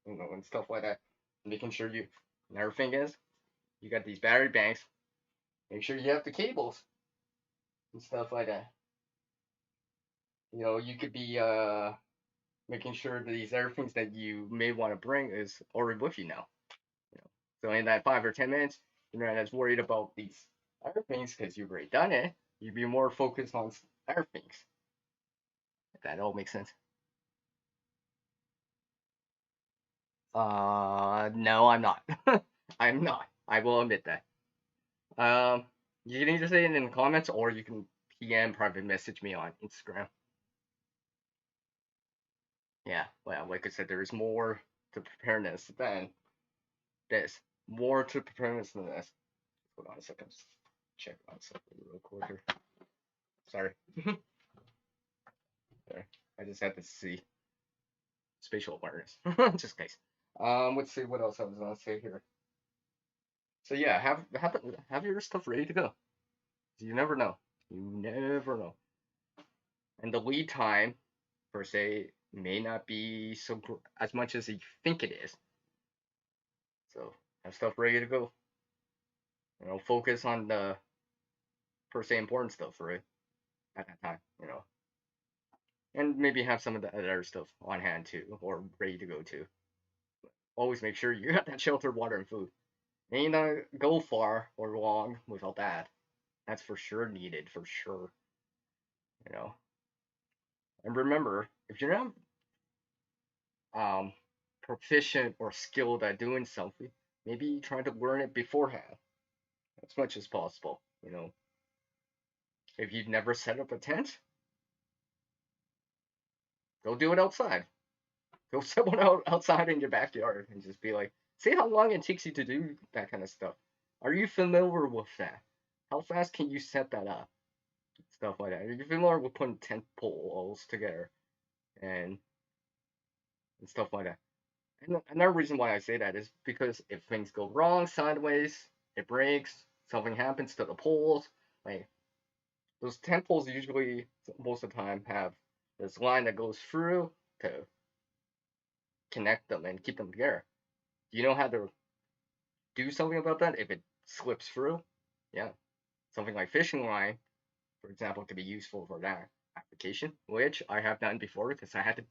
and stuff like that. Making sure you. Another thing is, you got these battery banks. Make sure you have the cables and stuff like that. You could be making sure that these other things that you may want to bring is already with you now. So in that 5 or 10 minutes, you're not as worried about these other things because you've already done it. You'd be more focused on other things. If that all makes sense. No, I'm not. I'm not. I will admit that. You can either say it in the comments or you can PM private message me on Instagram. Yeah, well, like I said, there is more to preparedness than this. More to preparedness than this. Hold on a second. Check on something real quick here. Sorry. Sorry. I just had to see spatial awareness. Just in case. Let's see what else I was gonna say here. So yeah, have your stuff ready to go. You never know. You never know. And the lead time, per se, may not be so as much as you think it is. So have stuff ready to go. Focus on the per se important stuff, right? At that time, and maybe have some of the other stuff on hand too, or ready to go too. Always make sure you got that shelter, water, and food. And not go far or long without that. That's for sure needed, for sure. You know. And remember, if you're not proficient or skilled at doing something, maybe try to learn it beforehand as much as possible. If you've never set up a tent, go do it outside. Go set one outside in your backyard and just be like, see how long it takes you to do that kind of stuff. Are you familiar with that? How fast can you set that up? Stuff like that. Are you familiar with putting tent poles together and stuff like that? And another reason why I say that is because if things go wrong sideways, it breaks, something happens to the poles, like those tent poles usually most of the time have this line that goes through to connect them and keep them together. Do you know how to do something about that if it slips through? Yeah. Something like fishing line, for example, could be useful for that application, which I have done before because I had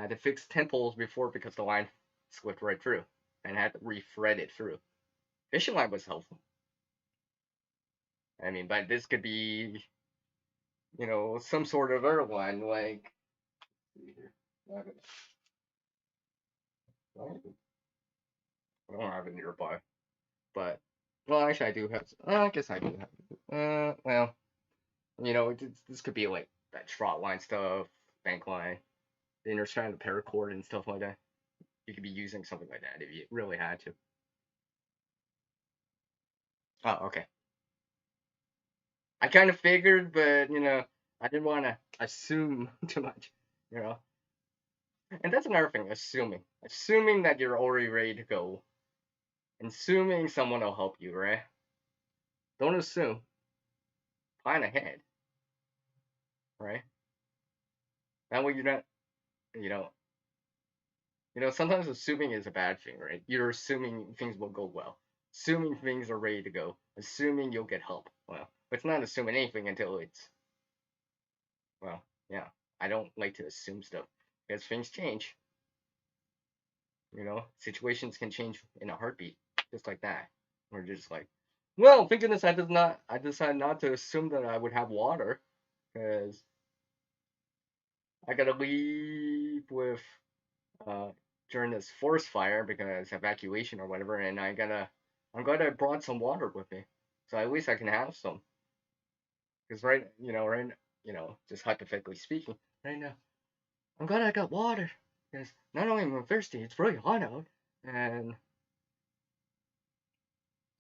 to fix tent poles before because the line slipped right through and I had to re-thread it through. Fishing line was helpful. I mean, but this could be, some sort of other line like. I don't have it nearby, but well, actually, I do have. I guess I do have. Well, this could be like that trot line stuff, bank line, the inner-strand paracord and stuff like that. You could be using something like that if you really had to. Oh, okay. I kind of figured, but I didn't want to assume too much, you know. And that's another thing, assuming that you're already ready to go, and assuming someone will help you, right? Don't assume. Plan ahead, right? That way you're not, you know, sometimes assuming is a bad thing, right? You're assuming things will go well, assuming things are ready to go, assuming you'll get help. Well, it's not assuming anything until it's, well, yeah. I don't like to assume stuff because things change. Situations can change in a heartbeat, just like that. We're just like, well, thank goodness I decided not to assume that I would have water, because I gotta leave with uh during this forest fire because evacuation or whatever, and I'm glad I brought some water with me, so at least I can have some. Because just hypothetically speaking, right now, I'm glad I got water because not only am I thirsty, it's really hot out, and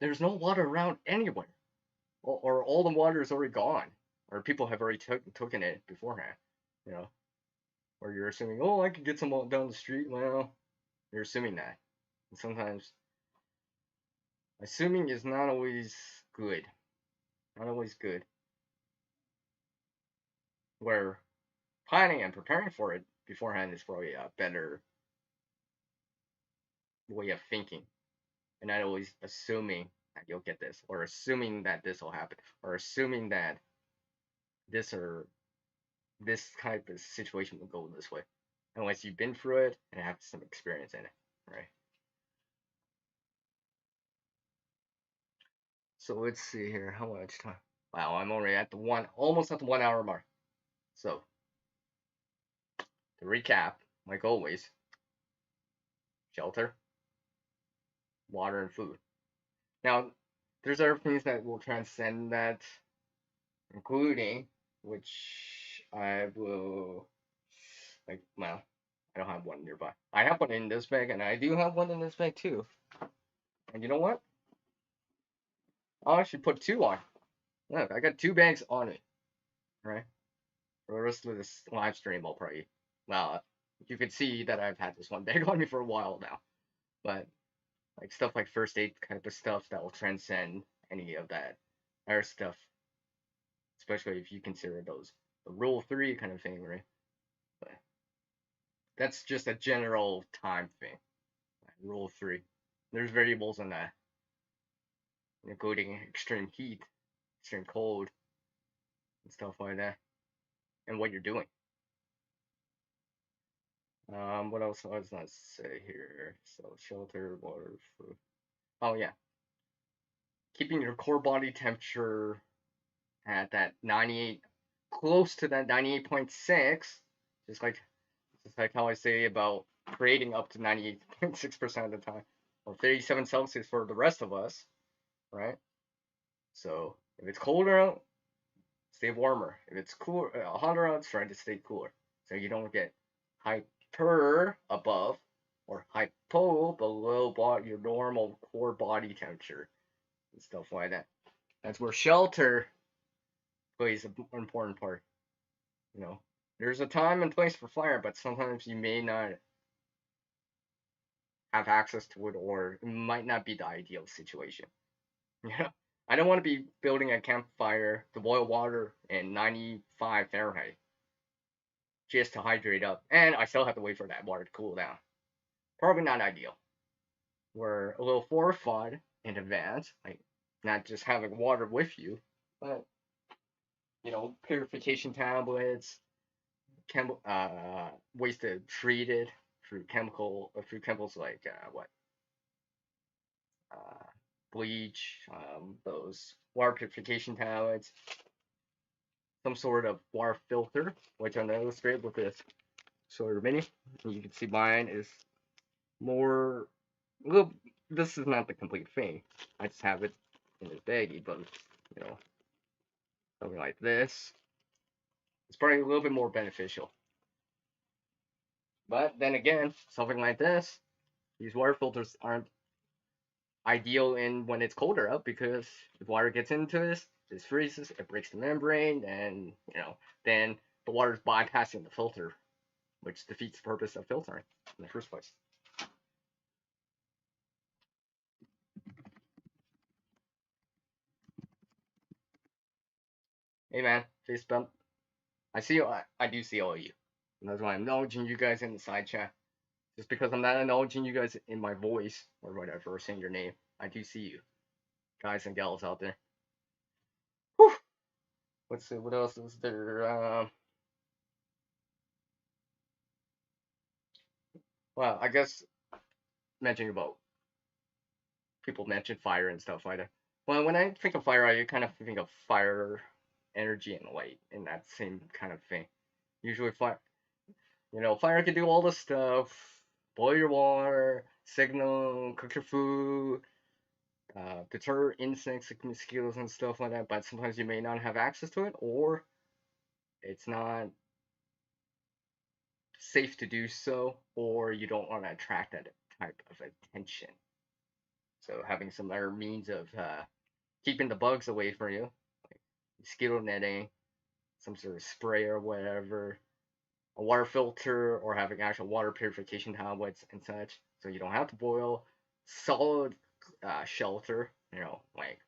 there's no water around anywhere, or all the water is already gone, or people have already taken it beforehand. You know, or you're assuming, oh, I could get some down the street. Well, you're assuming that, and sometimes assuming is not always good. Not always good. Where planning and preparing for it beforehand is probably a better way of thinking, and not always assuming that you'll get this, or assuming that this will happen, or assuming that this or this type of situation will go this way, unless you've been through it and have some experience in it, right? So let's see here, how much time? Wow, I'm already at almost at the 1 hour mark. So to recap, like always, shelter, water, and food. Now, there's other things that will transcend that, including, which I will, like, well, I don't have one nearby. I have one in this bag, and I do have one in this bag too. And you know what? I'll actually put two on. Look, I got two bags on it, right? For the rest of this live stream, I'll probably, well, you can see that I've had this one bag on me for a while now. But like stuff like first aid kind of stuff that will transcend any of that other stuff, especially if you consider those the rule 3 kind of thing, right? But That's just a general time thing. Rule 3. There's variables in that, including extreme heat, extreme cold, and stuff like that, and what you're doing. What else was I say here? So shelter, water, food. Oh yeah, keeping your core body temperature at that 98, close to that 98.6, just like how I say about creating up to 98.6% of the time, or 37 Celsius for the rest of us, right? So if it's colder out, stay warmer. If it's cooler, hotter out, try to stay cooler, so you don't get hyper above or hypo below your normal core body temperature and stuff like that. That's where shelter plays an important part. You know, there's a time and place for fire, but sometimes you may not have access to it, or it might not be the ideal situation. Yeah, I don't want to be building a campfire to boil water in 95 Fahrenheit just to hydrate up, and I still have to wait for that water to cool down. Probably not ideal. We're a little fortified in advance, like not just having water with you, but purification tablets, ways to treat it through chemicals like uh, bleach, those water purification tablets, some sort of water filter, which I'm illustrated with this sort of mini. You can see mine is more. Well, this is not the complete thing. I just have it in this baggie, but something like this. It's probably a little bit more beneficial. But then again, something like this, these water filters aren't ideal in when it's colder out, because if water gets into this freezes, it breaks the membrane, and then the water's bypassing the filter, which defeats the purpose of filtering in the first place. Hey man, face bump. I see you. I do see all of you. And that's why I'm acknowledging you guys in the side chat. Just because I'm not acknowledging you guys in my voice or whatever, or saying your name, I do see you, guys and gals out there. Whew. Let's see, what else is there? Well, I guess mentioning about people mention fire and stuff like that. Well, when I think of fire, I kind of think of fire, energy, and light in that same kind of thing. Usually, fire can do all the stuff: boil your water, signal, cook your food, deter insects like mosquitoes and stuff like that. But sometimes you may not have access to it, or it's not safe to do so, or you don't want to attract that type of attention. So having some other means of keeping the bugs away from you, like mosquito netting, some sort of spray or whatever, a water filter, or having actual water purification tablets and such, so you don't have to boil. Solid shelter, like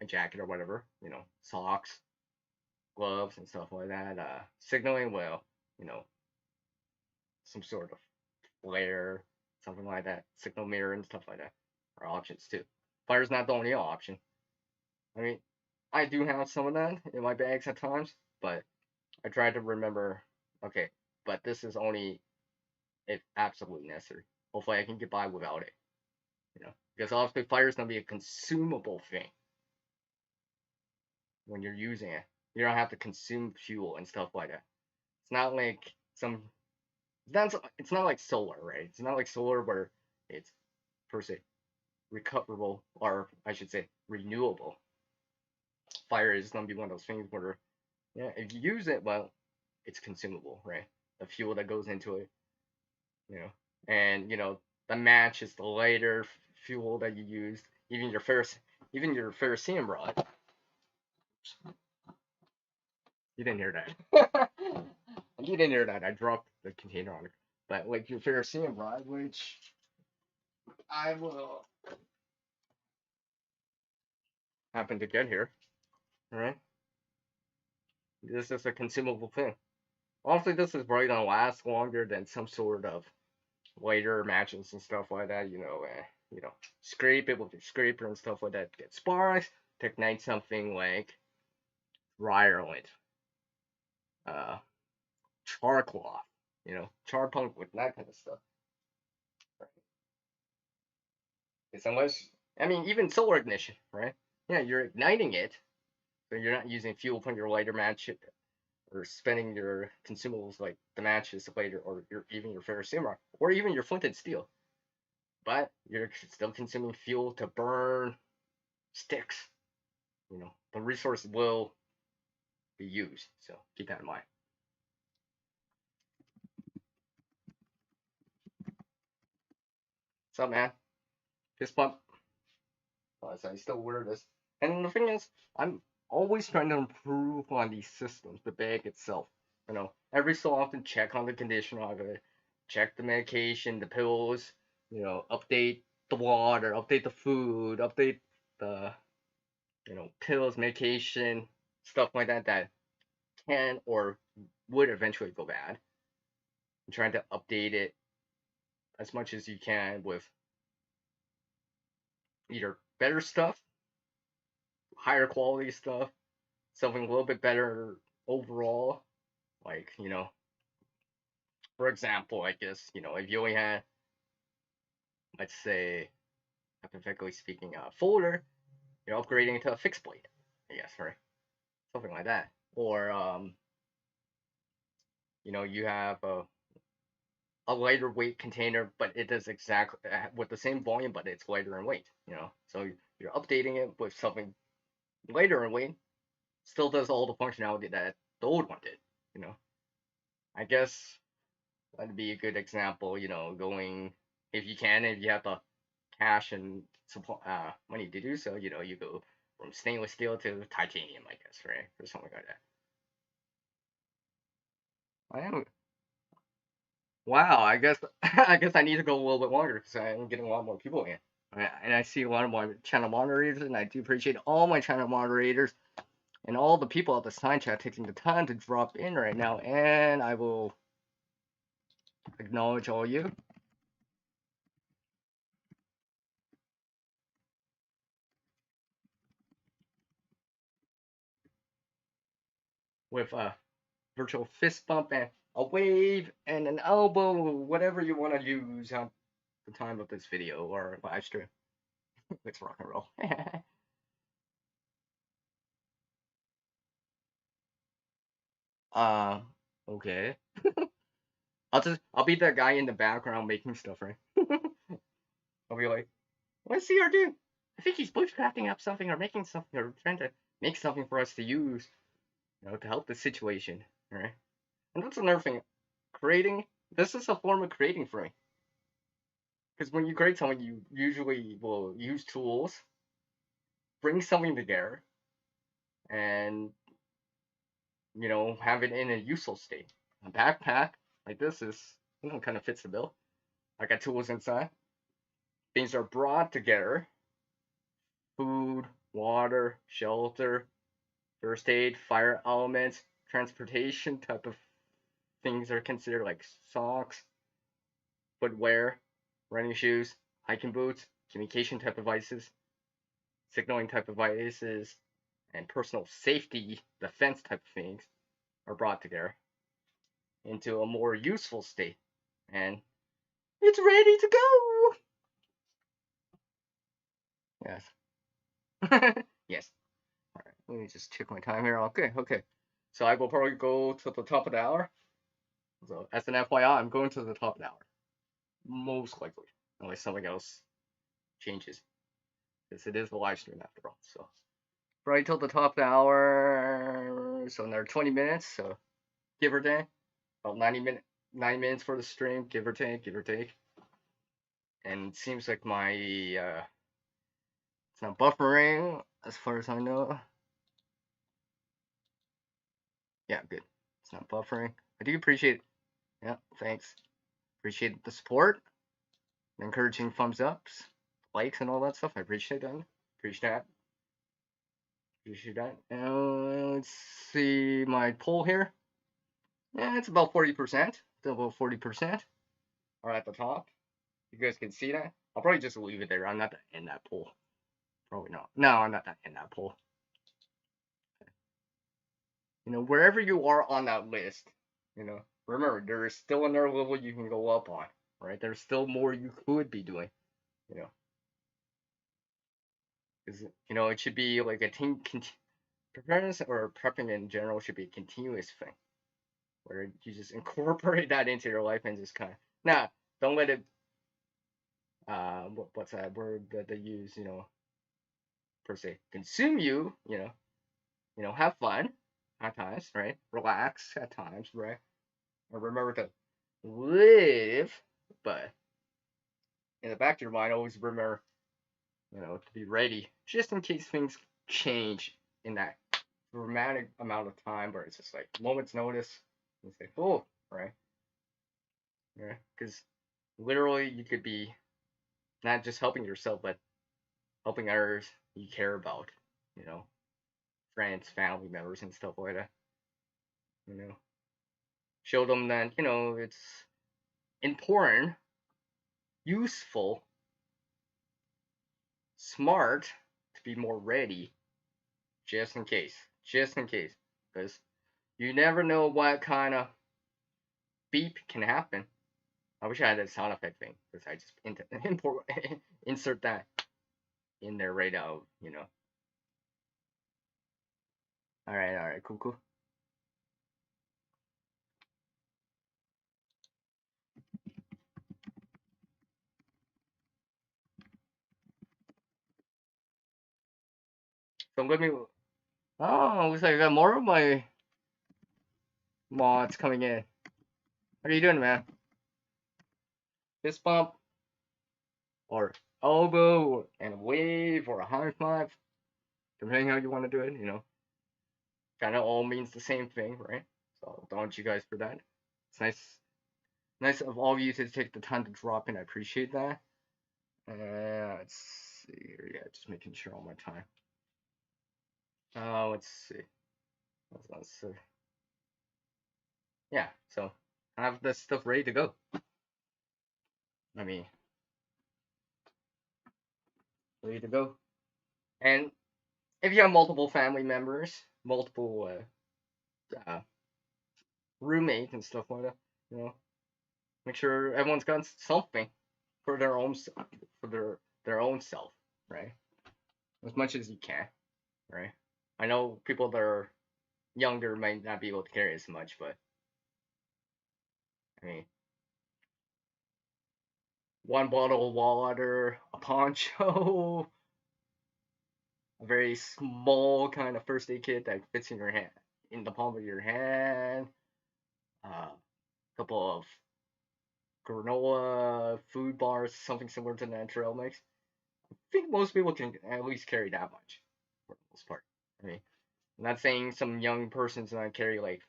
a jacket or whatever, socks, gloves, and stuff like that. Signaling, well, some sort of flare, something like that, signal mirror and stuff like that are options too. Fire's not the only option. I mean, I do have some of that in my bags at times, but I try to remember, okay, but this is only if absolutely necessary. Hopefully I can get by without it. Because obviously fire is gonna be a consumable thing when you're using it. You don't have to consume fuel and stuff like that. It's not like it's not like solar, right? It's not like solar where it's per se recoverable, or I should say renewable. Fire is gonna be one of those things where, yeah, if you use it, well, it's consumable, right? The fuel that goes into it, and the match is the lighter fuel that you used. Even your ferrocerium rod. You didn't hear that. You didn't hear that. I dropped the container on it. But like your ferrocerium rod, which I will happen to get here. All right. This is a consumable thing. Honestly, this is probably gonna last longer than some sort of later matches and stuff like that. Scrape it with your scraper and stuff like that. Get sparks. To ignite something like Ireland, uh, Charcloth, Charpunk with that kind of stuff. It's unless, I mean, even solar ignition, right? Yeah, you're igniting it, so you're not using fuel from your lighter match or spending your consumables like the matches later, or even your ferrocerium, or even your flint and steel. But you're still consuming fuel to burn sticks. The resource will be used, so keep that in mind. What's up, man? Fist pump. So I still wear this. And the thing is, I'm always trying to improve on these systems, the bag itself. Every so often check on the condition of it, check the medication, the pills, update the water, update the food, update the, pills, medication, stuff like that can or would eventually go bad. I'm trying to update it as much as you can with either better stuff, higher quality stuff, something a little bit better overall. Like, for example, I guess, if you only had, let's say, hypothetically speaking, a folder, you're upgrading to a fixed blade, I guess, right? Something like that. Or, you have a lighter weight container, but it does exactly with the same volume, but it's lighter in weight, So you're updating it with something lighter in weight, still does all the functionality that the old one did, you know. I guess that'd be a good example, going if you can, if you have the cash and supply money to do so, you go from stainless steel to titanium, I guess, right, or something like that. I am. Wow, I guess I guess I need to go a little bit longer because I'm getting a lot more people in. And I see a lot of my channel moderators, and I do appreciate all my channel moderators and all the people at the sign chat taking the time to drop in right now. And I will acknowledge all you. With a virtual fist bump and a wave and an elbow, whatever you want to use at the time of this video or live stream. Let's rock and roll. uh, okay. I'll be that guy in the background making stuff, right? I'll be like, what's CR do? I think he's bushcrafting up something or making something or trying to make something for us to use, to help the situation, right? And that's another thing. Creating, this is a form of creating for me. Because when you create something, you usually will use tools, bring something together, and, have it in a useful state. A backpack like this is, kind of fits the bill. I got tools inside. Things are brought together. Food, water, shelter, first aid, fire elements, transportation type of things are considered like socks, footwear, running shoes, hiking boots, communication type devices, signaling type devices, and personal safety defense type of things are brought together into a more useful state. And it's ready to go! Yes. Yes. Alright, let me just check my time here. Okay. So I will probably go to the top of the hour. So as an FYI, I'm going to the top of the hour. Most likely. Unless something else changes. Because it is a live stream after all. So right till the top of the hour. So another 20 minutes. So give or take. About 9 minutes for the stream, give or take. And it seems like my it's not buffering as far as I know. Yeah, good. It's not buffering. I do appreciate it. Yeah, thanks. Appreciate the support, the encouraging thumbs ups, likes, and all that stuff. I appreciate that. Appreciate that. Let's see my poll here. Yeah, it's about 40%. It's about 40%. Or at the top. You guys can see that. I'll probably just leave it there. I'm not in that pool. Probably not. No, I'm not in that pool. Wherever you are on that list, remember there is still another level you can go up on, right? There's still more you could be doing, you know, because it should be like a preparedness or prepping in general should be a continuous thing where you just incorporate that into your life and just kind of don't let it what's that word that they use, per se consume you, have fun at times, right? Relax at times, right? Or remember to live, but in the back of your mind, always remember, to be ready just in case things change in that dramatic amount of time where it's just like moment's notice. You say, oh, right? Yeah, because literally you could be not just helping yourself, but helping others you care about, you know, friends, family members, and stuff like that. You know, show them that it's important, useful, smart to be more ready, just in case, because you never know what kind of beep can happen. I wish I had a sound effect thing, because I just insert that in there right now, All right, cool, cool. So let me. Oh, looks like I got more of my mods coming in. What are you doing, man? Fist bump, or elbow, and a wave, or a high five, depending how you want to do it. Kind of all means the same thing, right? So don't you guys for that. It's nice of all of you to take the time to drop in. I appreciate that. Let's see here. Yeah, just making sure all my time. Let's see. Let's see. Yeah, so I have this stuff ready to go. I mean, ready to go. And if you have multiple family members, multiple roommates and stuff like that, make sure everyone's got something for their own their own self, right? As much as you can, right? I know people that are younger might not be able to carry as much, but I mean, one bottle of water, a poncho, a very small kind of first aid kit that fits in your hand, in the palm of your hand, a couple of granola food bars, something similar to that trail mix. I think most people can at least carry that much for the most part. I mean, I'm not saying some young person's gonna carry like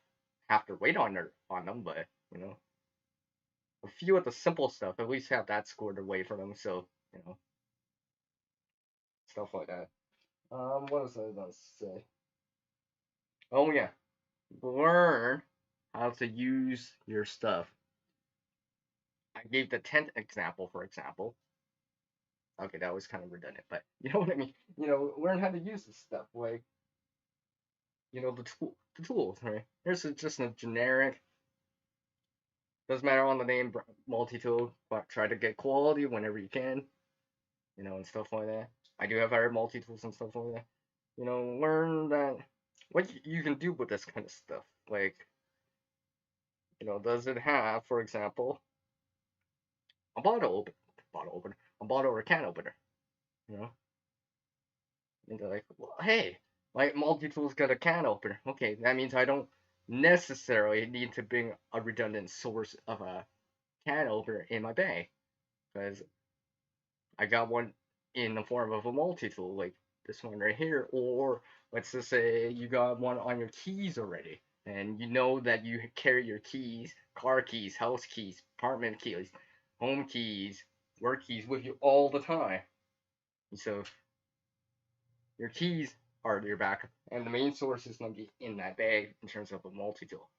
half their weight on them, but a few of the simple stuff at least have that scored away for them. So stuff like that. What was I gonna say? Oh yeah, learn how to use your stuff. I gave the tent example, for example. Okay, that was kind of redundant, but you know what I mean. Learn how to use this stuff, like the tools, right? Here's just a generic. Doesn't matter on the name, multi-tool, but try to get quality whenever you can, and stuff like that. I do have other multi-tools and stuff like that. Learn that what you can do with this kind of stuff. Like, does it have, for example, a a bottle or a can opener? You know, and they're like, well, hey, my multi-tool's got a can opener. Okay, that means I don't necessarily need to bring a redundant source of a can opener in my bag, because I got one in the form of a multi-tool, like this one right here, or let's just say you got one on your keys already, and you know that you carry your keys, car keys, house keys, apartment keys, home keys, work keys with you all the time. And so your keys are your backup, and the main source is going to be in that bag in terms of a multi-tool.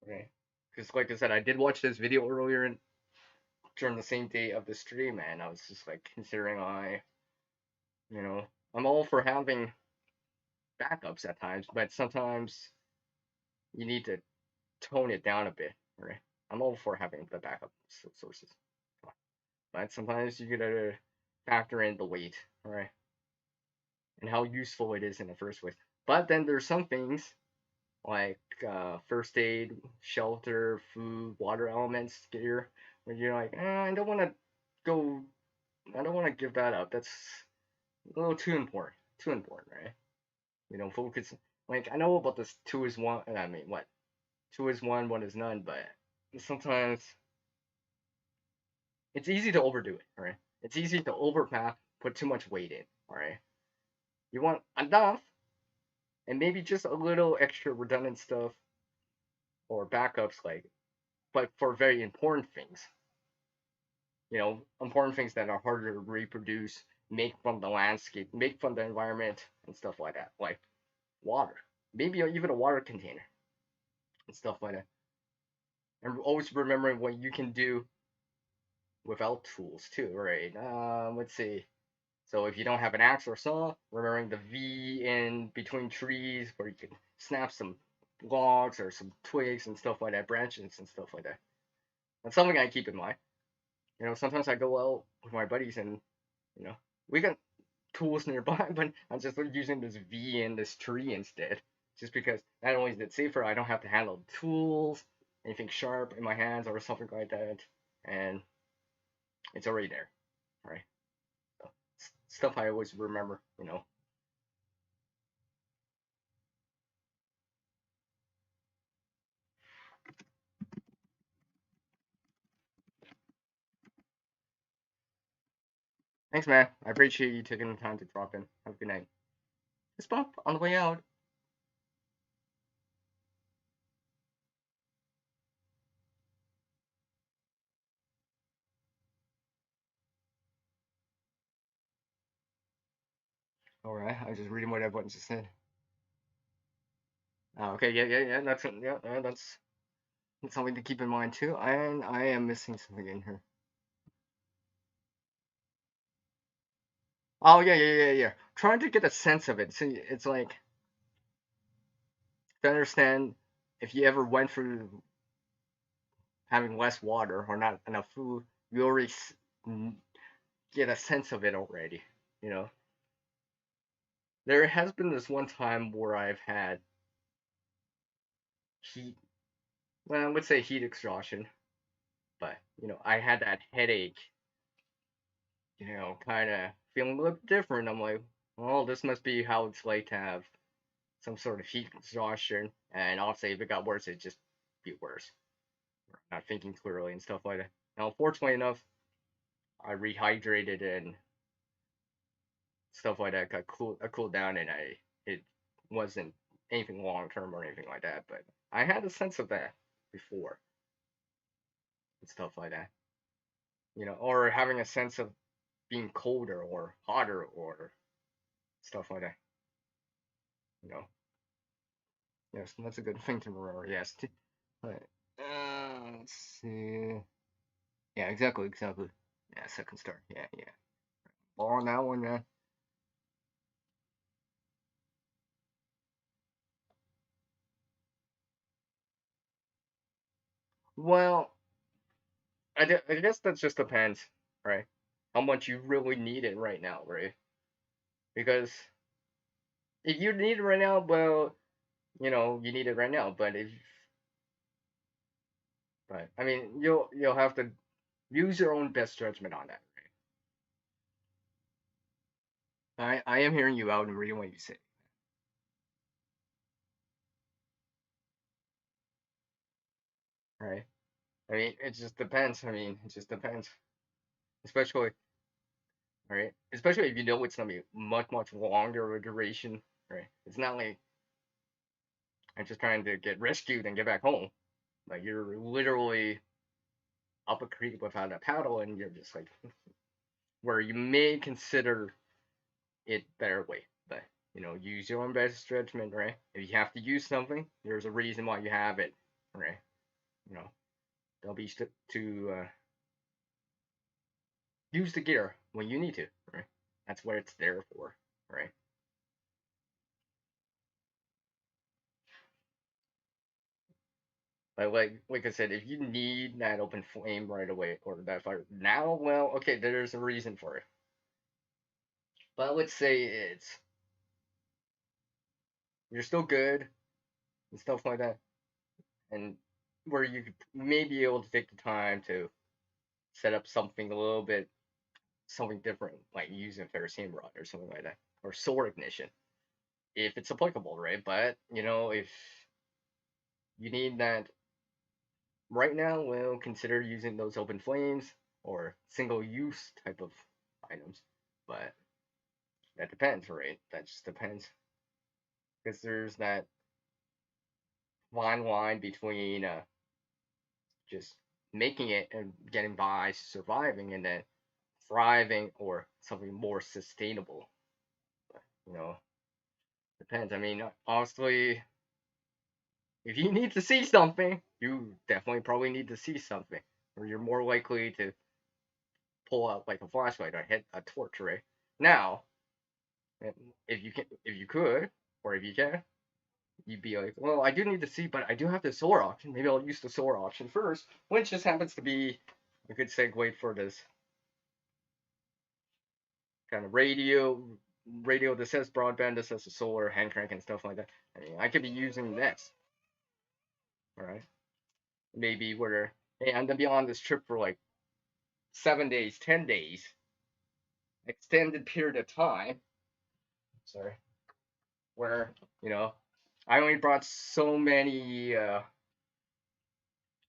right? Because like I said, I did watch this video earlier during the same day of the stream, and I was just like considering you know, I'm all for having backups at times, but sometimes you need to tone it down a bit, right? I'm all for having the backup sources, but sometimes you gotta factor in the weight, right? And how useful it is in the first place. But then there's some things like first aid, shelter, food, water elements gear, where you're like, I don't want to go, I don't want to give that up. That's a little too important, right? Focus. Like I know about this two is one. I mean, what two is one is none, but sometimes it's easy to overdo it, right? It's easy to overpack, put too much weight in, all right? You want enough, and maybe just a little extra redundant stuff or backups, like, but for very important things, important things that are harder to reproduce, make from the landscape, make from the environment, and stuff like that, like water, maybe even a water container and stuff like that. And always remembering what you can do without tools too, right? Let's see. So if you don't have an axe or saw, remembering the V in between trees where you can snap some logs or some twigs and stuff like that, branches and stuff like that. That's something I keep in mind. Sometimes I go out with my buddies and, we got tools nearby, but I'm just using this V in this tree instead. Just because not only is it safer, I don't have to handle tools, anything sharp in my hands or something like that, and it's already there, right? So, stuff I always remember. Thanks, man. I appreciate you taking the time to drop in. Have a good night. This bump on the way out. All right, I was just reading what everyone just said. Oh, okay, yeah. That's something to keep in mind too. And I am missing something in here. Oh yeah. Trying to get a sense of it. See, it's like to understand if you ever went through having less water or not enough food, you already get a sense of it already. You know, there has been this one time where I've had heat. Well, I would say heat exhaustion, but I had that headache. Kind of feeling a little different. I'm like, well, this must be how it's like to have some sort of heat exhaustion. And obviously, if it got worse, it'd just be worse. Not thinking clearly and stuff like that. Now, fortunately enough, I rehydrated and stuff like that. I cooled down, and it wasn't anything long term or anything like that. But I had a sense of that before and stuff like that. Or having a sense of being colder or hotter or stuff like that. You know, yes, that's a good thing to remember. Yes. Right. Let's see. Yeah, exactly. Yeah, second star. Yeah. Ball on that one, man. Well, I guess that just depends, right? How much you really need it right now, right? Because if you need it right now, well, you need it right now. But I mean, you'll have to use your own best judgment on that, right? I am hearing you out and reading what you say, right? I mean, it just depends. I mean, it just depends, especially right? Especially if you know it's gonna be much longer duration, right? It's not like I'm just trying to get rescued and get back home. Like you're literally up a creek without a paddle, and you're just like where you may consider it better way, but use your own best judgment, right? If you have to use something, there's a reason why you have it, right? you know, don't be to use the gear when you need to, right? That's what it's there for, right? But like I said, if you need that open flame right away or that fire now, well, okay, there's a reason for it. But let's say it's you're still good and stuff like that, and where you may be able to take the time to set up something a little bit something different, like using a ferrocene rod or something like that, or sword ignition, if it's applicable, right? But if you need that right now, well, consider using those open flames or single-use type of items. But that depends, right? That just depends because there's that fine line between just making it and getting by, surviving, and then thriving or something more sustainable. But, depends. I mean, honestly, if you need to see something, you definitely probably need to see something, or you're more likely to pull out like a flashlight or hit a torch, right? Now, if you could, or if you can, you'd be like, well, I do need to see, but I do have the solar option. Maybe I'll use the solar option first, which just happens to be a good segue for this kind of radio that says broadband, that says the solar hand crank and stuff like that. I mean, I could be using this, all right? Maybe where, hey, I'm gonna be on this trip for like 7 days, 10 days, extended period of time. Sorry, where I only brought so many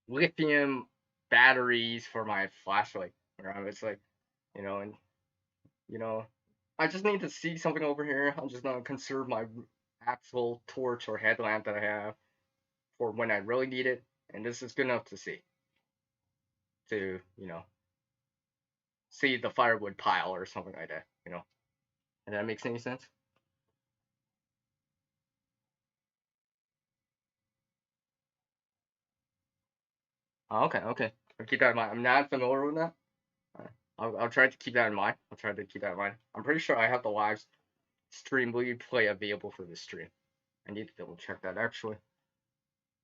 lithium batteries for my flashlight. Around it's like, and you know, I just need to see something over here. I'm just gonna conserve my actual torch or headlamp that I have for when I really need it, and this is good enough to see. To see the firewood pile or something like that. And that makes any sense? Oh, okay, okay. I'll keep that in mind. I'm not familiar with that. I'll try to keep that in mind. I'll try to keep that in mind. I'm pretty sure I have the live stream replay available for this stream. I need to double check that actually.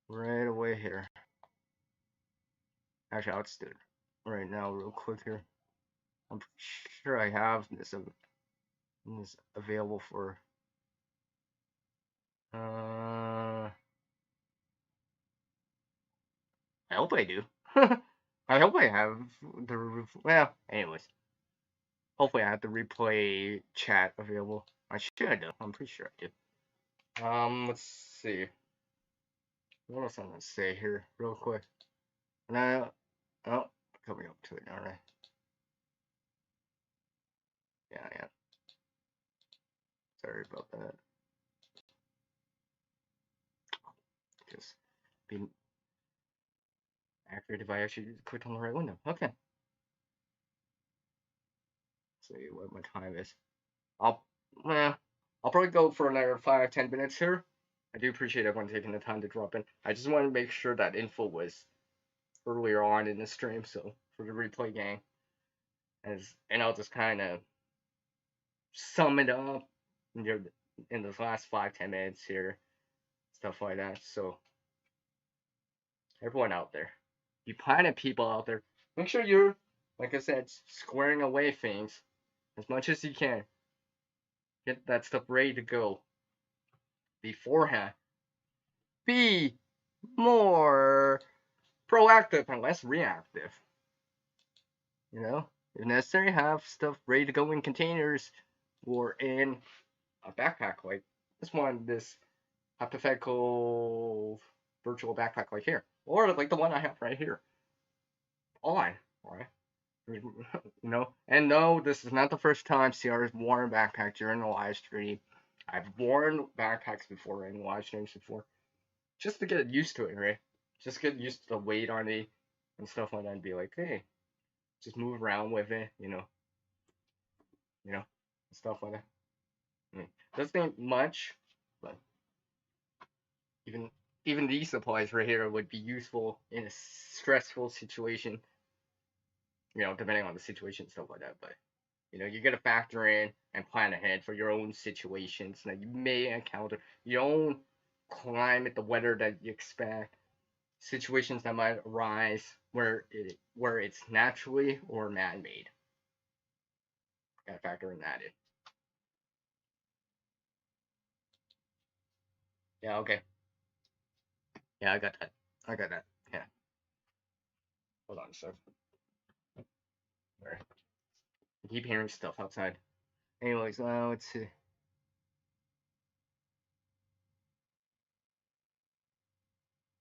Right away here. Actually, I'll just do it right now, real quick here. I'm sure I have this available for. I hope I do. I hope I have the. Well, anyways. Hopefully, I have the replay chat available. I should. I'm pretty sure I do. Let's see. What else I'm gonna say here, real quick? Now, oh, coming up to it, all right. Yeah, yeah. Sorry about that. Just being accurate if I actually clicked on the right window. Okay. See what my time is. I'll, well, I'll probably go for another 5-10 minutes here. I do appreciate everyone taking the time to drop in. I just want to make sure that info was earlier on in the stream, so for the replay gang, and I'll just kind of sum it up in this last 5-10 minutes here, stuff like that. So everyone out there, you planet people out there, make sure you're, like I said, squaring away things as much as you can. Get that stuff ready to go beforehand. Be more proactive and less reactive. If necessary, have stuff ready to go in containers or in a backpack like this hypothetical virtual backpack like here, or like the one I have right here on, right? And no, this is not the first time CR has worn a backpack during the live stream. I've worn backpacks before in live streams before, just to get used to it, right? Just get used to the weight on it and stuff like that, and be like, hey, just move around with it, stuff like that. Doesn't take much, but even even these supplies right here would be useful in a stressful situation, depending on the situation and stuff like that. But you got to factor in and plan ahead for your own situations that you may encounter, your own climate, the weather that you expect, situations that might arise where it's naturally or man-made. Got to factor in that in. Yeah. Okay. Yeah, I got that. I got that. Yeah. Hold on a sec. Sorry. I keep hearing stuff outside. Anyways, let's see.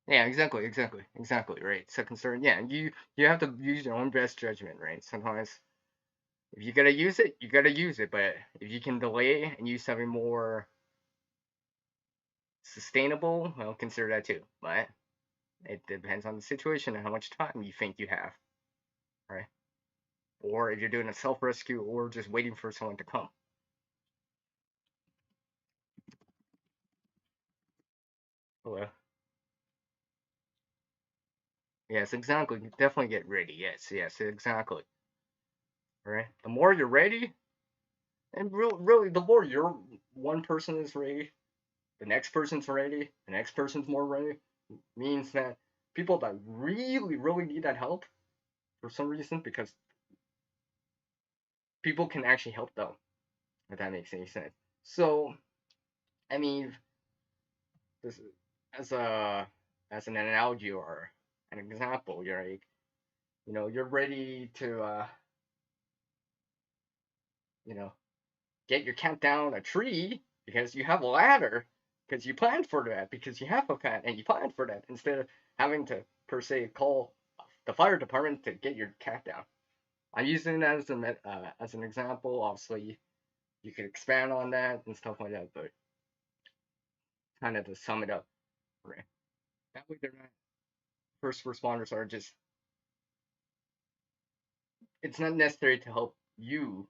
Yeah, exactly, right. So concern, yeah, you have to use your own best judgment, right? Sometimes if you gotta use it, you gotta use it. But if you can delay and use something more sustainable, well, consider that too. But it depends on the situation and how much time you think you have, right? Or if you're doing a self rescue or just waiting for someone to come. Well, yes, exactly. Definitely get ready. Yes, exactly. Right. The more you're ready, and really, the more one person is ready, the next person's ready, the next person's more ready, means that people that really, really need that help for some reason, because people can actually help them, if that makes any sense. So, I mean, this as a as an analogy or an example, you're like, you're ready to, you know, get your cat down a tree because you have a ladder, because you planned for that, because you have a cat and you planned for that, instead of having to per se call the fire department to get your cat down. I'm using that as an example. Obviously, you could expand on that and stuff like that, but kind of to sum it up, right? That way, they're not first responders are just. It's not necessary to help you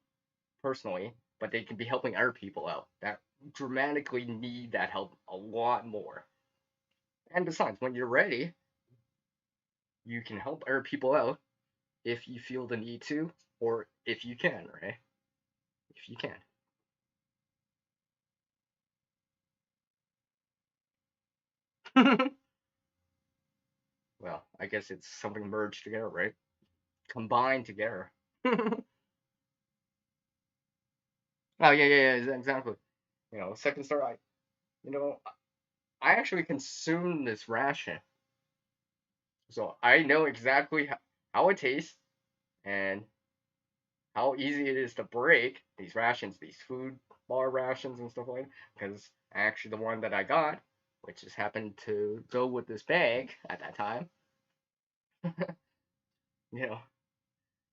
personally, but they can be helping other people out that dramatically need that help a lot more. And besides, when you're ready, you can help other people out if you feel the need to, or if you can, right? If you can. Well, I guess it's something merged together, right? Combined together. Oh yeah, exactly. Second star. You know, I actually consumed this ration, so I know exactly how it tastes and how easy it is to break these rations, these food bar rations and stuff like that. Because actually, the one that I got, which just happened to go with this bag at that time, you know,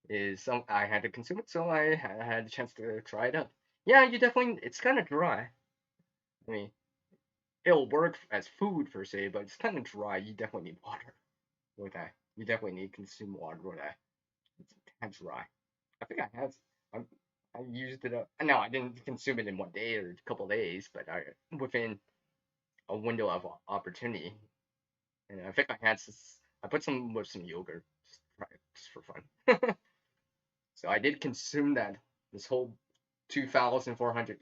is some I had to consume it, so I had a chance to try it out. Yeah, you definitely. It's kind of dry. I mean, it'll work as food per se, but it's kind of dry. You definitely need water with that. You definitely need to consume water with that. It's kind of dry. I think I used it up. No, I didn't consume it in one day or a couple of days, but within a window of opportunity. And I think I put some with some yogurt just for fun. So I did consume this whole 2,400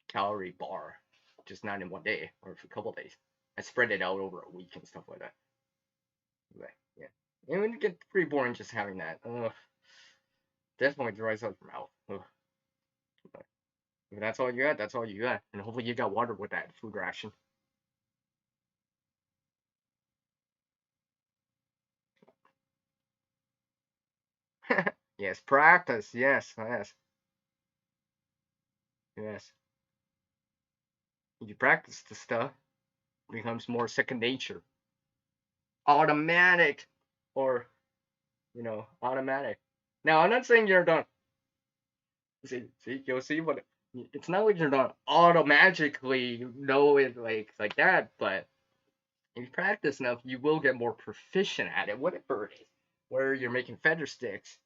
calorie bar, just not in one day or for a couple of days. I spread it out over a week and stuff like that. But yeah, it would get pretty boring just having that. Definitely dries out your mouth. Ugh. But if that's all you got, that's all you got. And hopefully you got water with that food ration. Yes, practice. Yes. If you practice the stuff, it becomes more second nature, automatic, or automatic. Now, I'm not saying you're done. See, you'll see what it's not like you're not automatically know it like that, but if you practice enough, you will get more proficient at it, whatever it is. Where you're making feather sticks,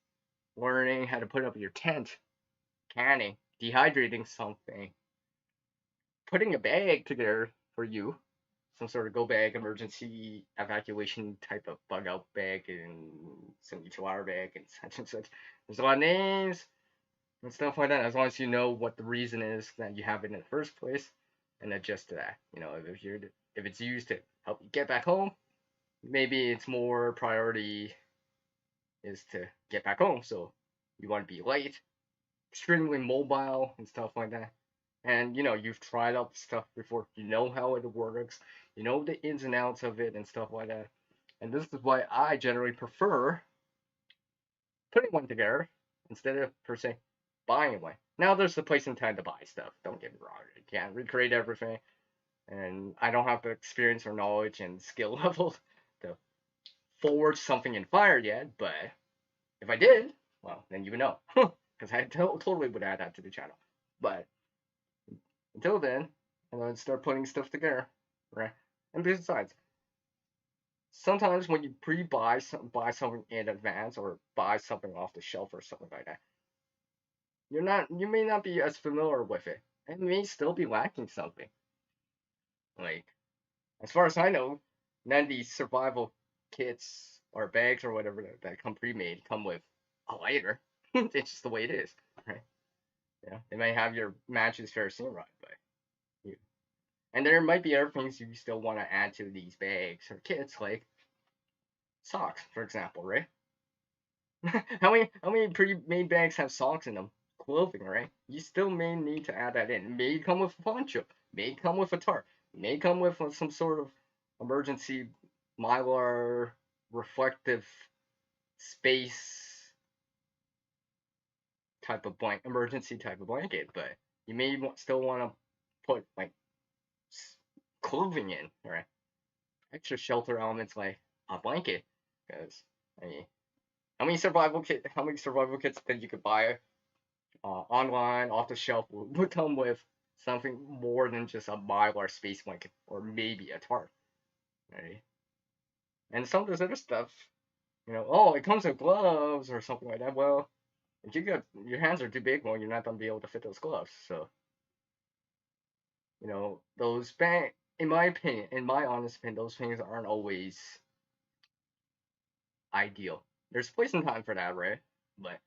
learning how to put up your tent, canning, dehydrating something, putting a bag together for you, some sort of go bag, emergency evacuation type of bug out bag, and 72-hour bag, and such and such. There's a lot of names and stuff like that. As long as you know what the reason is that you have it in the first place, and adjust to that. If it's used to help you get back home, maybe it's more priority is to get back home. So you want to be light, extremely mobile, and stuff like that. And you've tried out the stuff before. You know how it works. You know the ins and outs of it and stuff like that. And this is why I generally prefer putting one together instead of per se buying one. Now there's the place and time to buy stuff. Don't get me wrong. You can't recreate everything, and I don't have the experience or knowledge and skill level to forge something in fire yet. But if I did, well, then you would know, because I totally would add that to the channel. But until then, I'm gonna start putting stuff together, right? And besides, sometimes when you buy something in advance or buy something off the shelf or something like that, you may not be as familiar with it, and you may still be lacking something. Like, as far as I know, none of these survival kits or bags or whatever that come pre-made come with a lighter. It's just the way it is, right? Yeah, they may have your matches kerosene right, but and there might be other things you still want to add to these bags or kits, like socks, for example, right? how many pre-made bags have socks in them? Clothing, right? You still may need to add that in. May come with a poncho. May come with a tarp. May come with some sort of emergency mylar reflective space type of emergency type of blanket, but you may still want to put like clothing in, right? Extra shelter elements like a blanket, because I mean, how many survival kits that you could buy online off the shelf would come with something more than just a mylar space blanket or maybe a tarp, right? And some of this other stuff, oh, it comes with gloves or something like that. Well, if your hands are too big, well, you're not gonna be able to fit those gloves. So, those in my opinion, in my honest opinion, those things aren't always ideal. There's place and time for that, right? But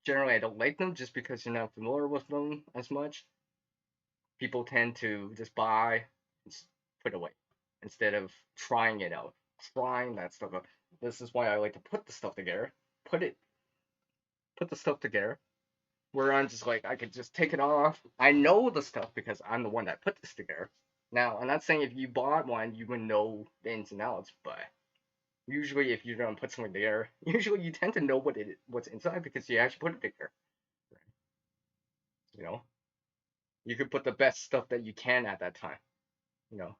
generally, I don't like them just because you're not familiar with them as much. People tend to just buy and put away instead of trying it out, trying that stuff out. This is why I like to put the stuff together, put the stuff together, where I'm just like, I could just take it off. I know the stuff because I'm the one that put this together. Now, I'm not saying if you bought one, you would know the ins and outs, but usually if you're gonna put something together, usually you tend to know what's inside because you actually put it together. You could put the best stuff that you can at that time.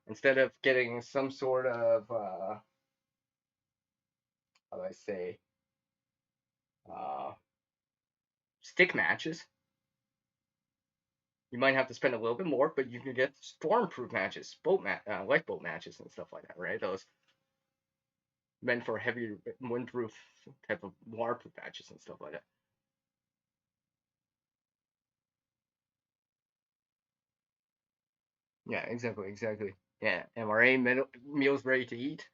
Instead of getting some sort of how do I say stick matches. You might have to spend a little bit more, but you can get storm-proof matches, lifeboat matches and stuff like that, right? Those meant for heavy windproof type of waterproof matches and stuff like that. Yeah, exactly. Yeah, MRA meals ready to eat.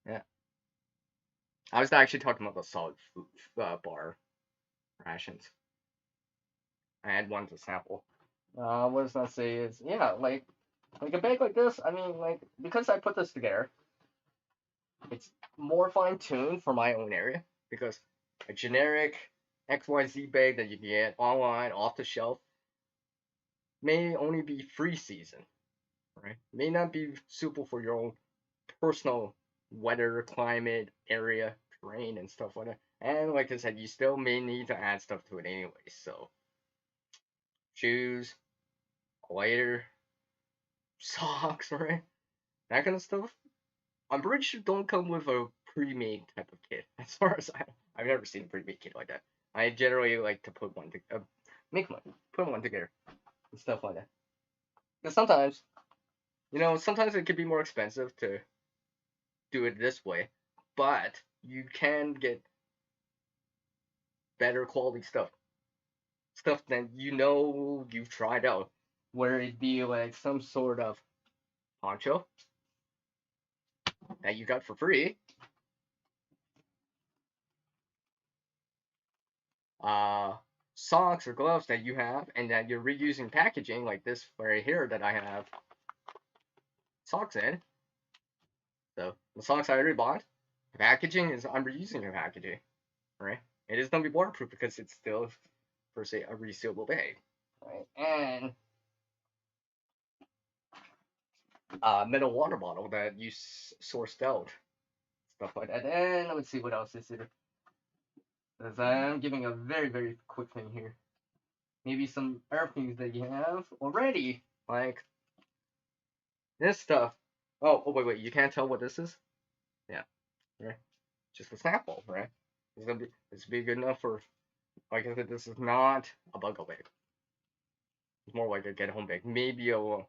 Yeah, I was actually talking about the solid food bar rations. I had one to sample. What does that say is yeah, like a bag like this. I mean, like because I put this together, it's more fine tuned for my own area because a generic XYZ bag that you can get online off the shelf may only be free season, right? May not be suitable for your own personal weather, climate, area, terrain, and stuff like that. And like I said, you still may need to add stuff to it anyway. So shoes, lighter, socks, right? That kind of stuff. I'm pretty sure don't come with a pre-made type of kit. As far as I've never seen a pre-made kit like that. I generally like to put one to make one, put one together, and stuff like that. Because sometimes it could be more expensive to do it this way, but you can get better quality stuff that you've tried out, where it be like some sort of poncho that you got for free, socks or gloves that you have and that you're reusing packaging, like this right here that I have socks in. So the socks I already bought, the packaging is I'm reusing the packaging, right? It is gonna be waterproof because it's still, per se, a resealable bag, right? And metal water bottle that you sourced out, stuff like that. And let's see what else is here. Because I'm giving a very, very quick thing here. Maybe some other things that you have already, like this stuff. Oh, wait, you can't tell what this is? Yeah, right. Just a sample, right? This be good enough for, like I said, this is not a bug bag. It's more like a get home bag. Maybe a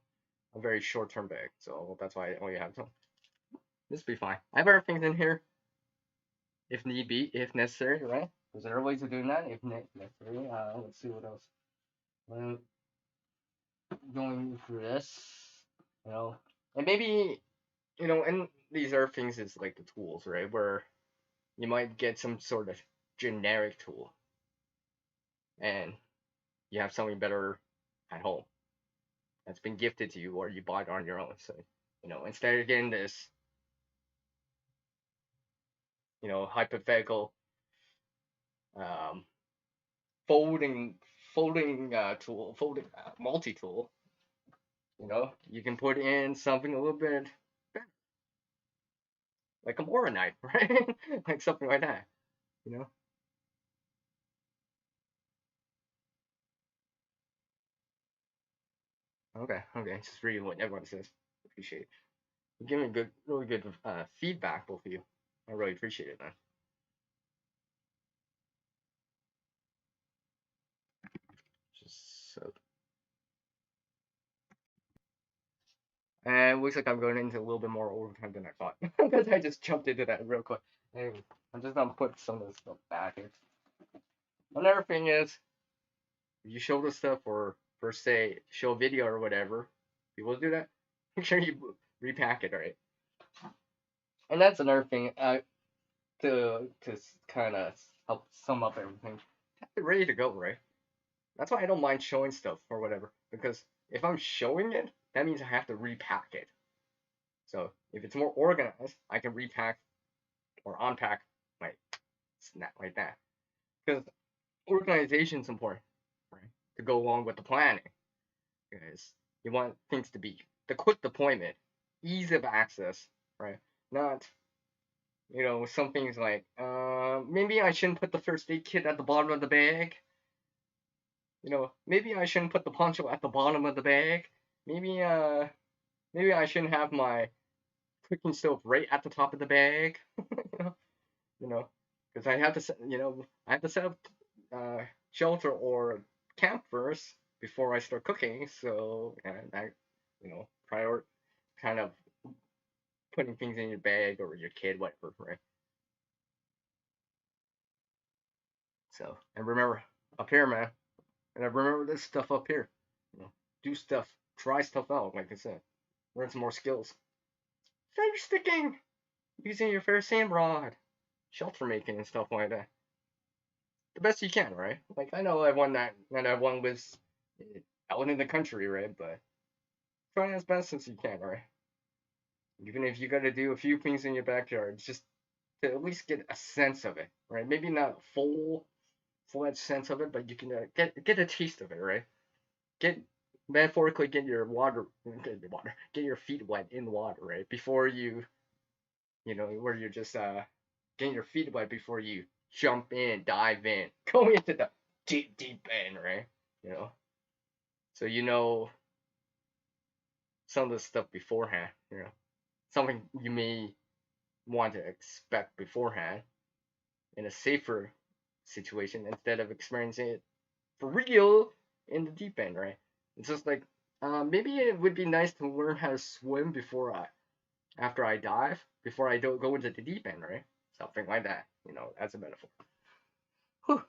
very short term bag. So that's why I only have some. This will be fine. I have other things in here if need be, if necessary, right? There's other ways of doing that if necessary. Let's see what else. Going through this, you know, and maybe, and these other things is like the tools, right? Where you might get some sort of generic tool and you have something better at home that's been gifted to you or you bought on your own. So, instead of getting this, hypothetical um, folding tool, multi-tool, you can put in something a little bit better, like a Mora knife, right? Like something like that, you know? Okay, just reading what everyone says. Appreciate it. You give me really good feedback, both of you. I really appreciate it, man. Just so. And it looks like I'm going into a little bit more overtime than I thought because I just jumped into that real quick. Anyway, I'm just gonna put some of this stuff back here. Another thing is, if you show this stuff or per se show a video or whatever, people do that. Make sure you repack it right. And that's another thing. To kind of help sum up everything, have it ready to go, right? That's why I don't mind showing stuff or whatever, because if I'm showing it, that means I have to repack it. So if it's more organized, I can repack or unpack like snap like that. Because organization is important, right? To go along with the planning, because you want things to be the quick deployment, ease of access, right? Not some things like, maybe I shouldn't put the first aid kit at the bottom of the bag. Maybe I shouldn't put the poncho at the bottom of the bag. Maybe I shouldn't have my cooking stove right at the top of the bag. you know, because I have to set up shelter or camp first before I start cooking. So, and I, prior kind of putting things in your bag or your kid, whatever, right? So, and remember, up here, man, and I remember this stuff up here. Do stuff, try stuff out, like I said. Learn some more skills. Fire sticking, using your fair sand rod, shelter making and stuff like that. The best you can, right? Like I know everyone was out in the country, right? But try as best as you can, right? Even if you got to do a few things in your backyard, just to at least get a sense of it, right? Maybe not a full sense of it, but you can get a taste of it, right? Get metaphorically get your get your feet wet in water, right? Before where you're just getting your feet wet before you jump in, dive in, go into the deep end, right? You know, so some of the stuff beforehand, something you may want to expect beforehand in a safer situation instead of experiencing it for real in the deep end, right? It's just like maybe it would be nice to learn how to swim after I dive, before I don't go into the deep end, right? Something like that, as a metaphor. Whew.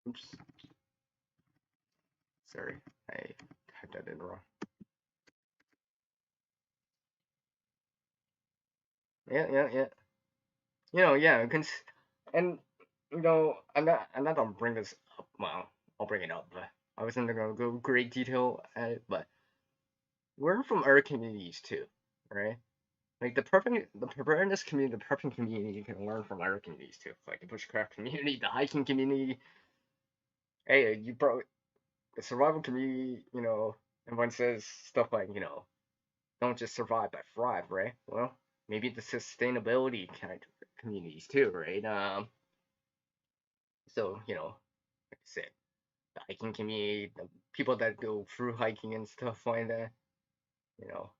Oops. Sorry, I typed that in wrong. Yeah. Yeah, and I'm not gonna bring this up. Well, I'll bring it up, but I wasn't gonna go great detail at it. But we're from other communities too, right? Like the preparedness community, the prepping community, you can learn from other communities too. Like the bushcraft community, the hiking community. Hey, you brought the survival community. Everyone says stuff like don't just survive but thrive, right? Well, maybe the sustainability kind of communities too, right? So like I said, the hiking community, the people that go through hiking and stuff like that, you know,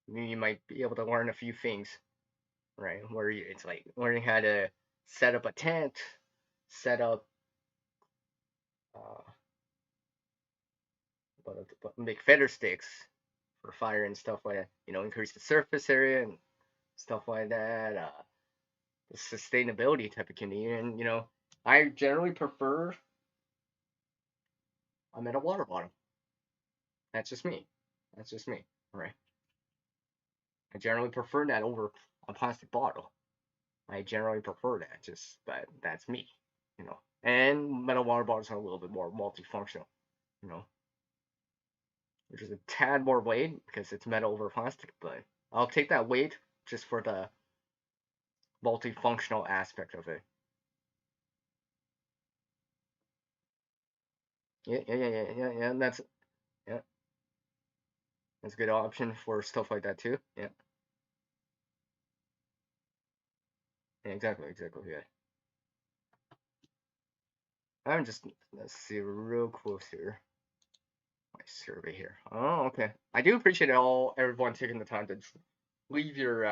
you might be able to learn a few things, right? It's like learning how to set up a tent, set up, uh, make feather sticks for fire and stuff like that. Increase the surface area and stuff like that. The sustainability type of community, and I generally prefer a metal water bottle. That's just me. That's just me, right? I generally prefer that over a plastic bottle. I generally prefer that, but that's me, And metal water bottles are a little bit more multifunctional, you know, which is a tad more weight because it's metal over plastic, but I'll take that weight just for the multifunctional aspect of it. Yeah. Yeah, that's a good option for stuff like that too. Yeah, exactly. Yeah. Let's see real close here. My survey here. Oh, okay. I do appreciate everyone taking the time to leave your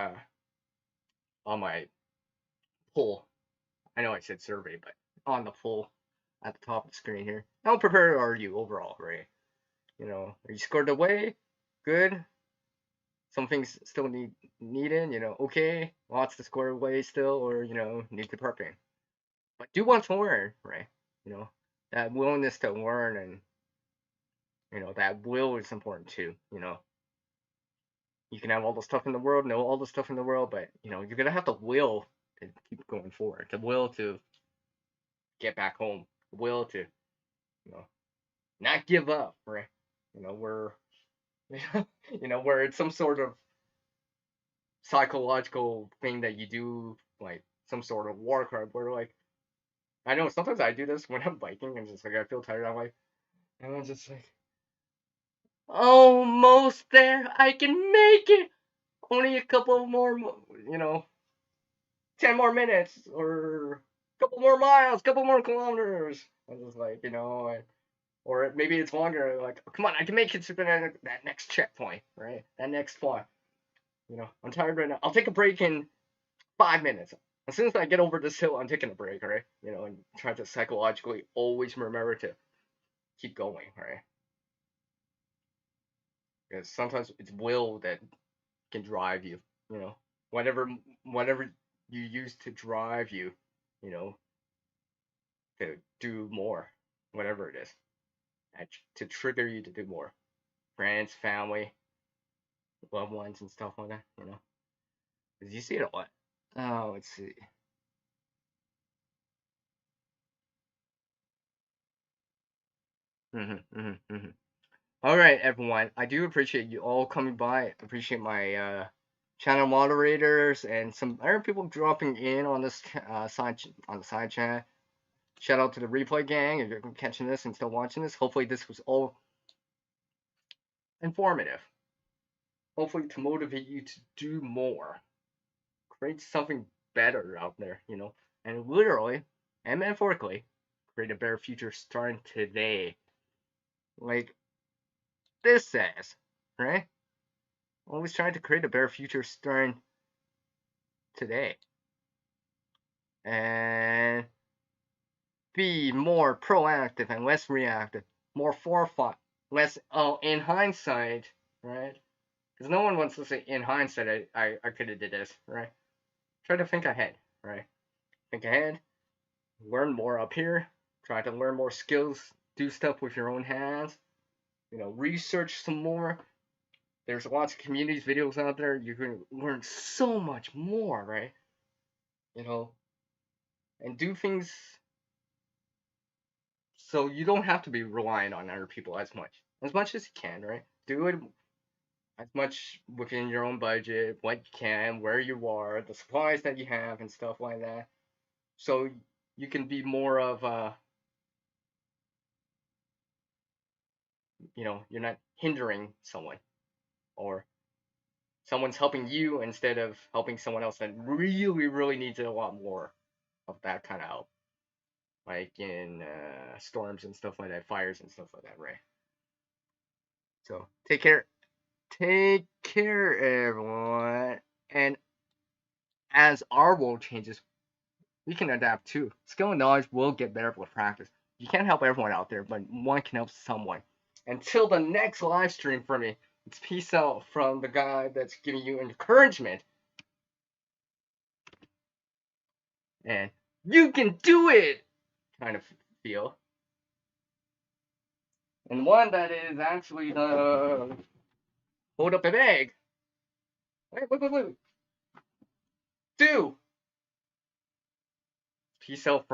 on my poll. I know I said survey, but on the poll at the top of the screen here. How prepared are you overall, right? Are you scored away? Good. Some things still needed. Okay. Lots to score away still, or need the prepping. But do want to learn, right? That willingness to learn, and that will is important too. You can have all the stuff in the world, know all the stuff in the world, but you're gonna have the will to keep going forward, the will to get back home, the will to not give up, right? We're where it's some sort of psychological thing that you do, like some sort of war card, where like I know sometimes I do this when I'm biking and just like I feel tired, and I'm just like almost there, I can make it. Only a couple more, 10 more minutes or a couple more miles, couple more kilometers. I'm just like, or maybe it's longer. Like, come on, I can make it to that next checkpoint, right? That next spot. I'm tired right now. I'll take a break in 5 minutes. As soon as I get over this hill, I'm taking a break, right? And try to psychologically always remember to keep going, right? Because sometimes it's will that can drive you, you know, whatever whatever you use to drive you, you know, to do more, whatever it is, to trigger you to do more. Friends, family, loved ones, and stuff like that. Because you see it a lot. Oh, let's see. All right, everyone. I do appreciate you all coming by. Appreciate my channel moderators and some other people dropping in on this side chat. Shout out to the replay gang if you're catching this and still watching this. Hopefully this was all informative. Hopefully to motivate you to do more. Create something better out there, and literally and metaphorically create a better future starting today. Like this says, right? Always trying to create a better future starting today. And be more proactive and less reactive. More forethought, less in hindsight, right? Because no one wants to say in hindsight I could have did this, right? Try to think ahead, right? Think ahead, learn more up here, try to learn more skills, do stuff with your own hands, research some more. There's lots of communities videos out there. You can learn so much more, right? And do things so you don't have to be relying on other people as much as you can, right? Do it as much within your own budget, what you can, where you are, the supplies that you have, and stuff like that. So you can be more of a, you're not hindering someone, or someone's helping you instead of helping someone else that really, really needs it a lot more of that kind of help, like in storms and stuff like that, fires and stuff like that, right? So take care. Take care, everyone. And as our world changes, we can adapt too. Skill and knowledge will get better with practice. You can't help everyone out there, but one can help someone. Until the next live stream for me, it's peace out from the guy that's giving you encouragement. And you can do it kind of feel. And one that is actually the hold up a bag. Wait. Do. Peace out from